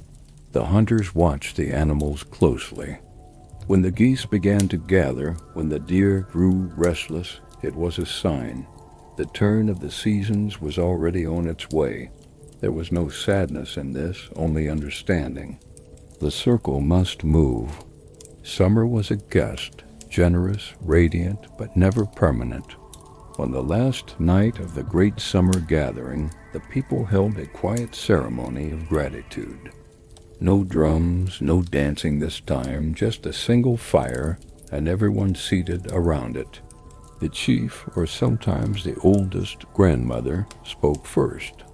The hunters watched the animals closely. When the geese began to gather, when the deer grew restless, it was a sign. The turn of the seasons was already on its way. There was no sadness in this, only understanding. The circle must move. Summer was a guest, generous, radiant, but never permanent. On the last night of the great summer gathering, the people held a quiet ceremony of gratitude. No drums, no dancing this time, just a single fire and everyone seated around it. The chief, or sometimes the oldest grandmother, spoke first.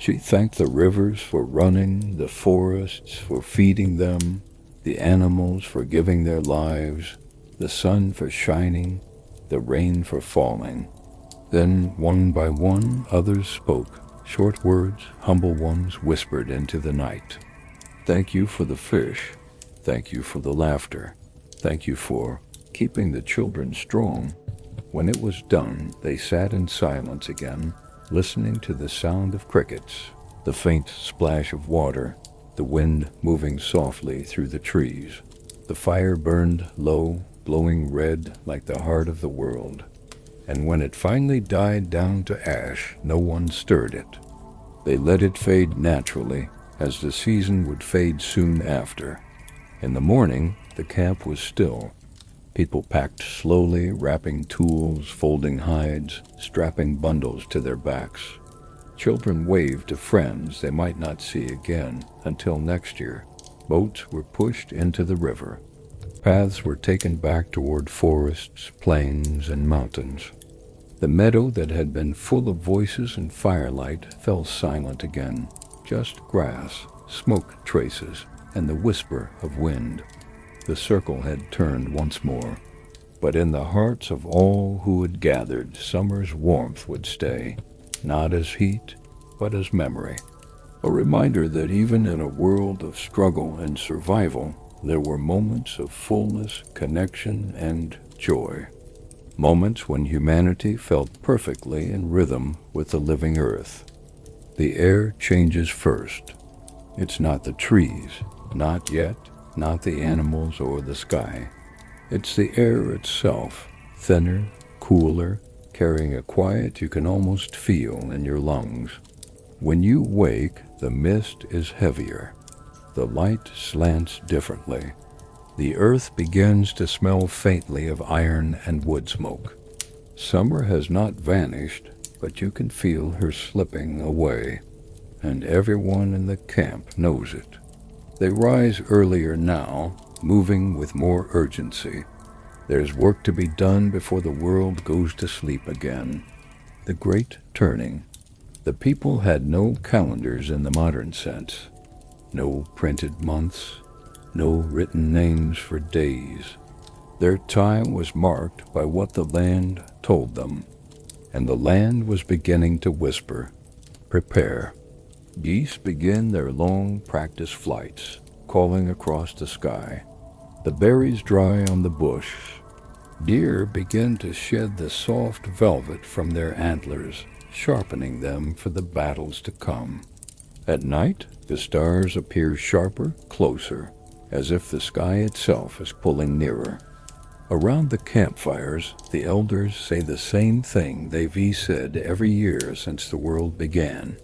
She thanked the rivers for running, the forests for feeding them, the animals for giving their lives, the sun for shining, the rain for falling. Then, one by one, others spoke, Short words, humble ones whispered into the night. Thank you for the fish. Thank you for the laughter. Thank you for keeping the children strong. When it was done, they sat in silence again, listening to the sound of crickets, the faint splash of water, the wind moving softly through the trees. The fire burned low, glowing red like the heart of the world. And when it finally died down to ash, no one stirred it. They let it fade naturally, as the season would fade soon after. In the morning, the camp was still. People packed slowly, wrapping tools, folding hides, strapping bundles to their backs. Children waved to friends they might not see again until next year. Boats were pushed into the river. Paths were taken back toward forests, plains, and mountains. The meadow that had been full of voices and firelight fell silent again. Just grass, smoke traces, and the whisper of wind. The circle had turned once more. But in the hearts of all who had gathered, summer's warmth would stay, not as heat, but as memory. A reminder that even in a world of struggle and survival, there were moments of fullness, connection, and joy. Moments when humanity felt perfectly in rhythm with the living earth. The air changes first. It's not the trees, not yet, not the animals or the sky. It's the air itself, thinner, cooler, carrying a quiet you can almost feel in your lungs. When you wake, the mist is heavier. The light slants differently. The earth begins to smell faintly of iron and wood smoke. Summer has not vanished, but you can feel her slipping away, and everyone in the camp knows it. They rise earlier now, moving with more urgency. There's work to be done before the world goes to sleep again. The great turning. The people had no calendars in the modern sense. No printed months, no written names for days. Their time was marked by what the land told them, and the land was beginning to whisper, prepare. Geese begin their long practice flights, calling across the sky. The berries dry on the bush. Deer begin to shed the soft velvet from their antlers, sharpening them for the battles to come. At night, the stars appear sharper, closer, as if the sky itself is pulling nearer. Around the campfires, the elders say the same thing they've said every year since the world began.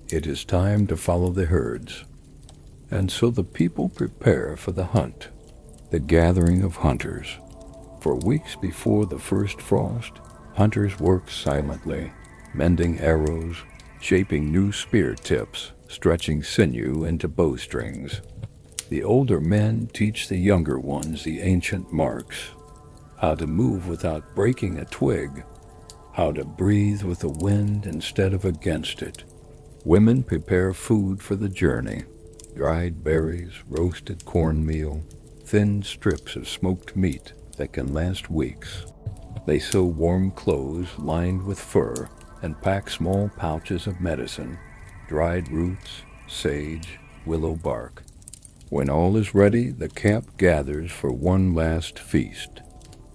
It is time to follow the herds. And so the people prepare for the hunt, the gathering of hunters. For weeks before the first frost, hunters work silently, mending arrows, shaping new spear tips, stretching sinew into bowstrings. The older men teach the younger ones the ancient marks, how to move without breaking a twig, how to breathe with the wind instead of against it. Women prepare food for the journey, dried berries, roasted cornmeal, thin strips of smoked meat that can last weeks. They sew warm clothes lined with fur and pack small pouches of medicine, dried roots, sage, willow bark. When all is ready, the camp gathers for one last feast.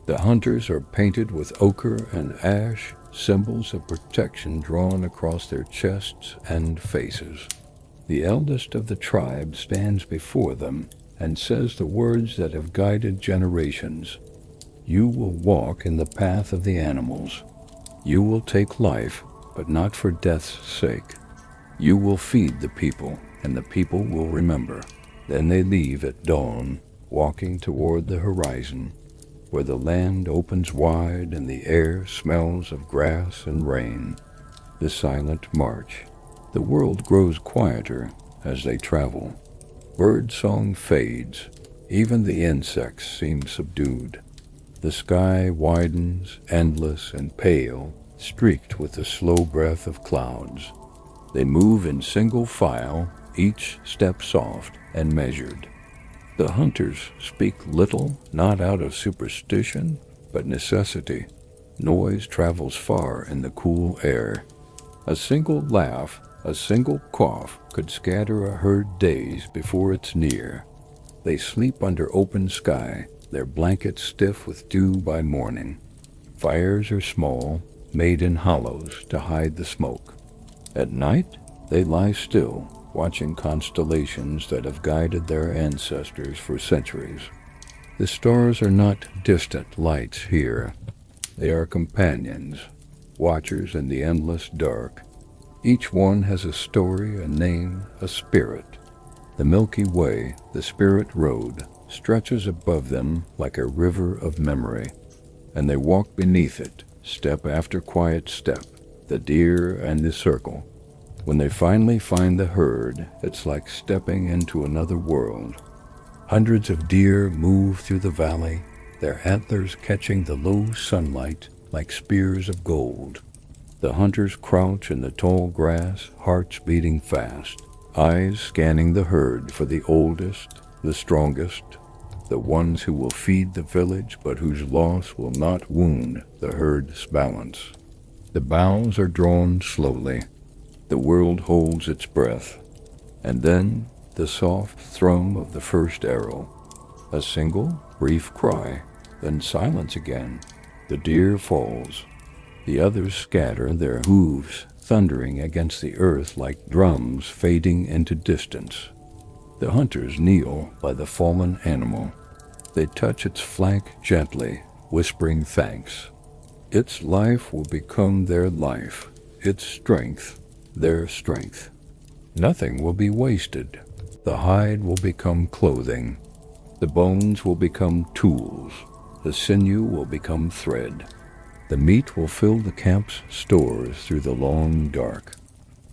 The hunters are painted with ochre and ash, symbols of protection drawn across their chests and faces. The eldest of the tribe stands before them and says the words that have guided generations. You will walk in the path of the animals. You will take life, but not for death's sake. You will feed the people, and the people will remember. Then they leave at dawn, walking toward the horizon, where the land opens wide and the air smells of grass and rain. The silent march. The world grows quieter as they travel. Bird song fades. Even the insects seem subdued. The sky widens, endless and pale, streaked with the slow breath of clouds. They move in single file, each step soft and measured. The hunters speak little, not out of superstition, but necessity. Noise travels far in the cool air. A single laugh, A single cough could scatter a herd days before it's near. They sleep under open sky, their blankets stiff with dew by morning. Fires are small, made in hollows to hide the smoke. At night, they lie still, watching constellations that have guided their ancestors for centuries. The stars are not distant lights here. They are companions, watchers in the endless dark. Each one has a story, a name, a spirit. The Milky Way, the Spirit Road, stretches above them like a river of memory, and they walk beneath it, step after quiet step, the deer and the circle. When they finally find the herd, it's like stepping into another world. Hundreds of deer move through the valley, their antlers catching the low sunlight like spears of gold. The hunters crouch in the tall grass, hearts beating fast, eyes scanning the herd for the oldest, the strongest, the ones who will feed the village but whose loss will not wound the herd's balance. The bows are drawn slowly. The world holds its breath. And then the soft thrum of the first arrow. A single, brief cry, then silence again. The deer falls. The others scatter, their hooves thundering against the earth like drums fading into distance. The hunters kneel by the fallen animal. They touch its flank gently, whispering thanks. Its life will become their life, its strength, their strength. Nothing will be wasted. The hide will become clothing. The bones will become tools. The sinew will become thread. The meat will fill the camp's stores through the long dark.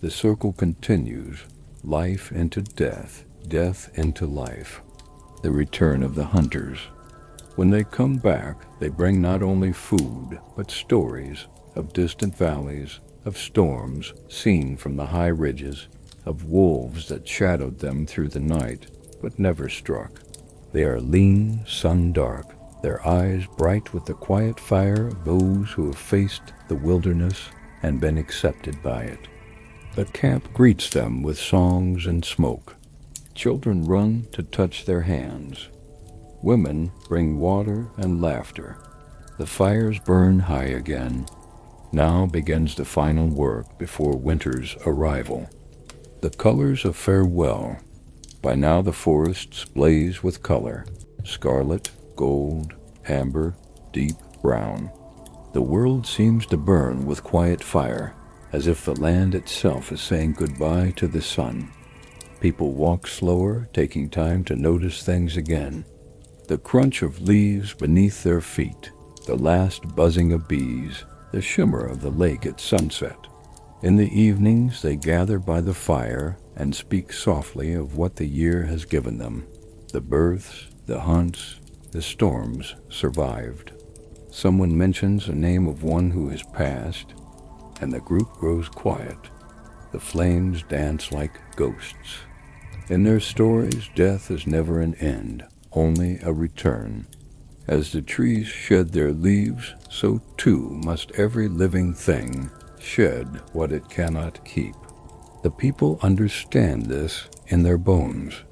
The circle continues, life into death, death into life. The return of the hunters. When they come back, they bring not only food, but stories of distant valleys, of storms seen from the high ridges, of wolves that shadowed them through the night, but never struck. They are lean, sun-dark, their eyes bright with the quiet fire of those who have faced the wilderness and been accepted by it. The camp greets them with songs and smoke. Children run to touch their hands. Women bring water and laughter. The fires burn high again. Now begins the final work before winter's arrival. The colors of farewell. By now the forests blaze with color, scarlet, gold, amber, deep brown. The world seems to burn with quiet fire, as if the land itself is saying goodbye to the sun. People walk slower, taking time to notice things again. The crunch of leaves beneath their feet, the last buzzing of bees, the shimmer of the lake at sunset. In the evenings they gather by the fire and speak softly of what the year has given them. The births, the hunts, the storms survived. Someone mentions the name of one who has passed, and the group grows quiet. The flames dance like ghosts. In their stories, death is never an end, only a return. As the trees shed their leaves, so too must every living thing shed what it cannot keep. The people understand this in their bones.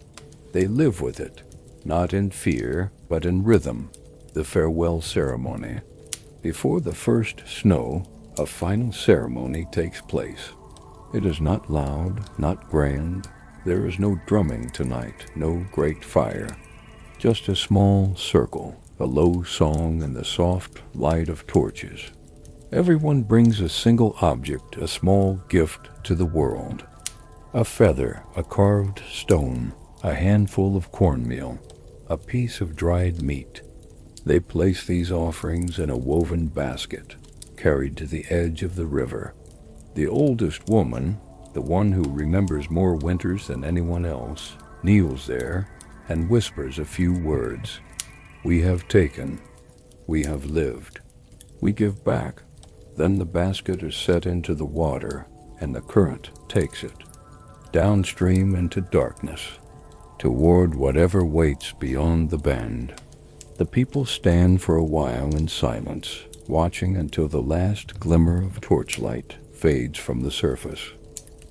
They live with it, not in fear, but in rhythm, the farewell ceremony. Before the first snow, a final ceremony takes place. It is not loud, not grand. There is no drumming tonight, no great fire. Just a small circle, a low song and the soft light of torches. Everyone brings a single object, a small gift to the world. A feather, a carved stone, a handful of cornmeal, a piece of dried meat. They place these offerings in a woven basket, carried to the edge of the river. The oldest woman, the one who remembers more winters than anyone else, kneels there and whispers a few words. We have taken, we have lived, we give back. Then the basket is set into the water, and the current takes it, downstream into darkness, toward whatever waits beyond the bend. The people stand for a while in silence, watching until the last glimmer of torchlight fades from the surface.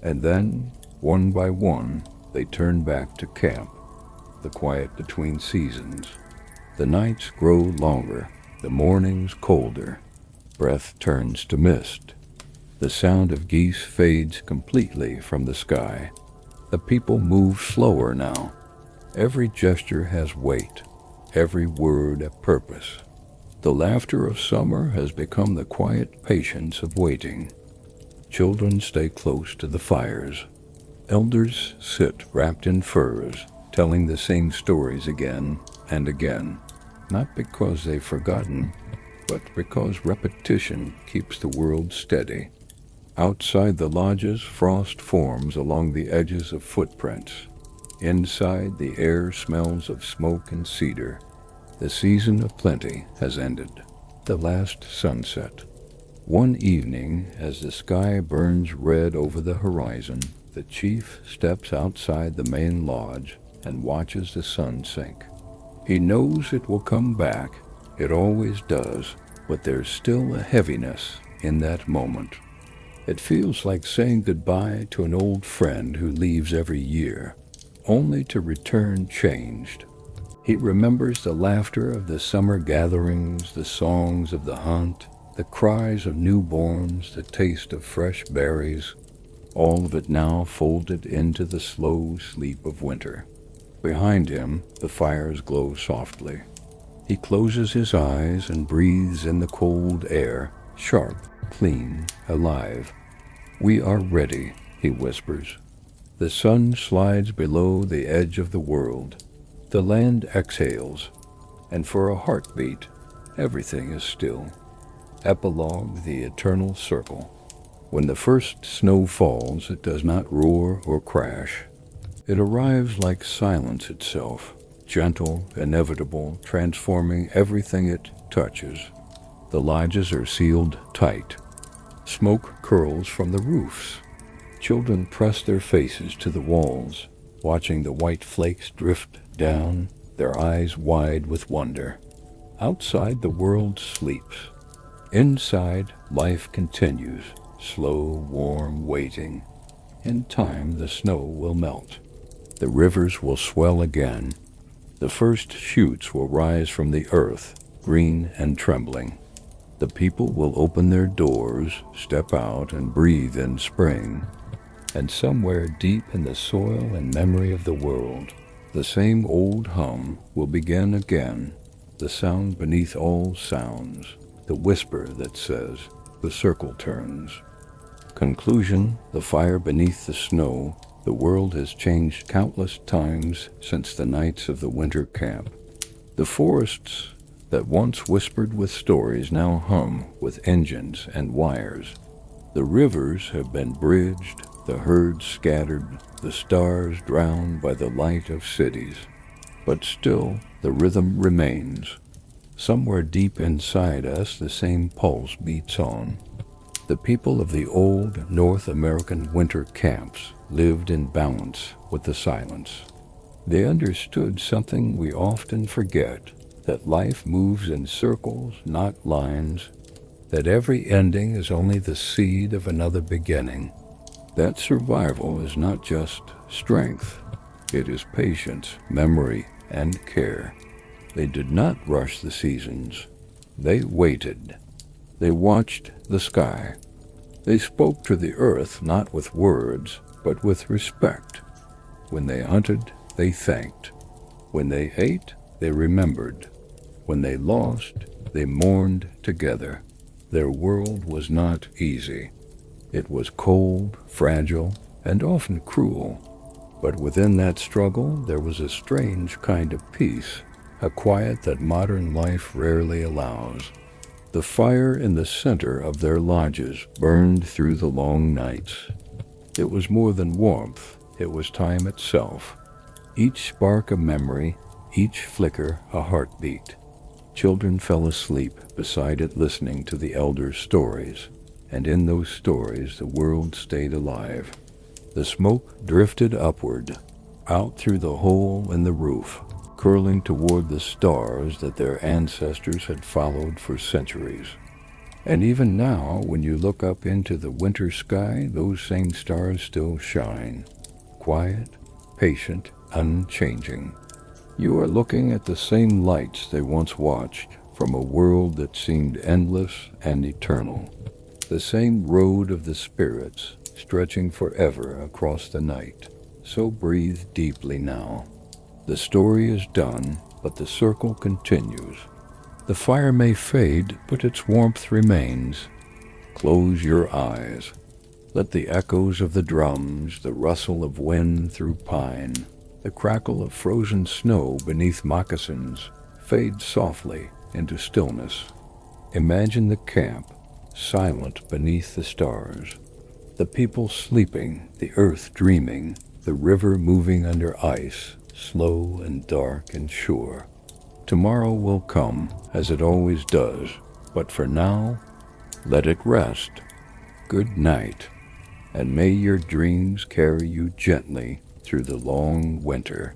And then, one by one, they turn back to camp, the quiet between seasons. The nights grow longer, the mornings colder. Breath turns to mist. The sound of geese fades completely from the sky. The people move slower now. Every gesture has weight, every word a purpose. The laughter of summer has become the quiet patience of waiting. Children stay close to the fires. Elders sit wrapped in furs, telling the same stories again and again, not because they've forgotten, but because repetition keeps the world steady. Outside the lodges, frost forms along the edges of footprints. Inside, the air smells of smoke and cedar. The season of plenty has ended. The last sunset. One evening, as the sky burns red over the horizon, the chief steps outside the main lodge and watches the sun sink. He knows it will come back. It always does, but there's still a heaviness in that moment. It feels like saying goodbye to an old friend who leaves every year, only to return changed. He remembers the laughter of the summer gatherings, the songs of the hunt, the cries of newborns, the taste of fresh berries, all of it now folded into the slow sleep of winter. Behind him, the fires glow softly. He closes his eyes and breathes in the cold air, sharp, clean, alive. "We are ready," he whispers. The sun slides below the edge of the world. The land exhales, and for a heartbeat, everything is still. Epilogue, the eternal circle. When the first snow falls, it does not roar or crash. It arrives like silence itself, gentle, inevitable, transforming everything it touches. The lodges are sealed tight. Smoke curls from the roofs. Children press their faces to the walls, watching the white flakes drift down, their eyes wide with wonder. Outside, the world sleeps. Inside, life continues, slow, warm, waiting. In time, the snow will melt. The rivers will swell again. The first shoots will rise from the earth, green and trembling. The people will open their doors, step out, and breathe in spring. And somewhere deep in the soil and memory of the world, the same old hum will begin again, the sound beneath all sounds, the whisper that says, "The circle turns." Conclusion: the fire beneath the snow. The world has changed countless times since the nights of the winter camp. The forests that once whispered with stories now hum with engines and wires. The rivers have been bridged, the herds scattered, the stars drowned by the light of cities. But still, the rhythm remains. Somewhere deep inside us, the same pulse beats on. The people of the old North American winter camps lived in balance with the silence. They understood something we often forget, that life moves in circles, not lines, that every ending is only the seed of another beginning. That survival is not just strength, it is patience, memory, and care. They did not rush the seasons. They waited. They watched the sky. They spoke to the earth not with words, but with respect. When they hunted, they thanked. When they ate, they remembered. When they lost, they mourned together. Their world was not easy. It was cold, fragile, and often cruel. But within that struggle, there was a strange kind of peace, a quiet that modern life rarely allows. The fire in the center of their lodges burned through the long nights. It was more than warmth, it was time itself. Each spark a memory, each flicker a heartbeat. Children fell asleep beside it listening to the elders' stories, and in those stories the world stayed alive. The smoke drifted upward, out through the hole in the roof, curling toward the stars that their ancestors had followed for centuries. And even now, when you look up into the winter sky, those same stars still shine, quiet, patient, unchanging. You are looking at the same lights they once watched from a world that seemed endless and eternal. The same road of the spirits stretching forever across the night. So breathe deeply now. The story is done, but the circle continues. The fire may fade, but its warmth remains. Close your eyes. Let the echoes of the drums, the rustle of wind through pine, the crackle of frozen snow beneath moccasins fade softly into stillness. Imagine the camp, silent beneath the stars, the people sleeping, the earth dreaming, the river moving under ice, slow and dark and sure. Tomorrow will come, as it always does, but for now, let it rest. Good night, and may your dreams carry you gently through the long winter.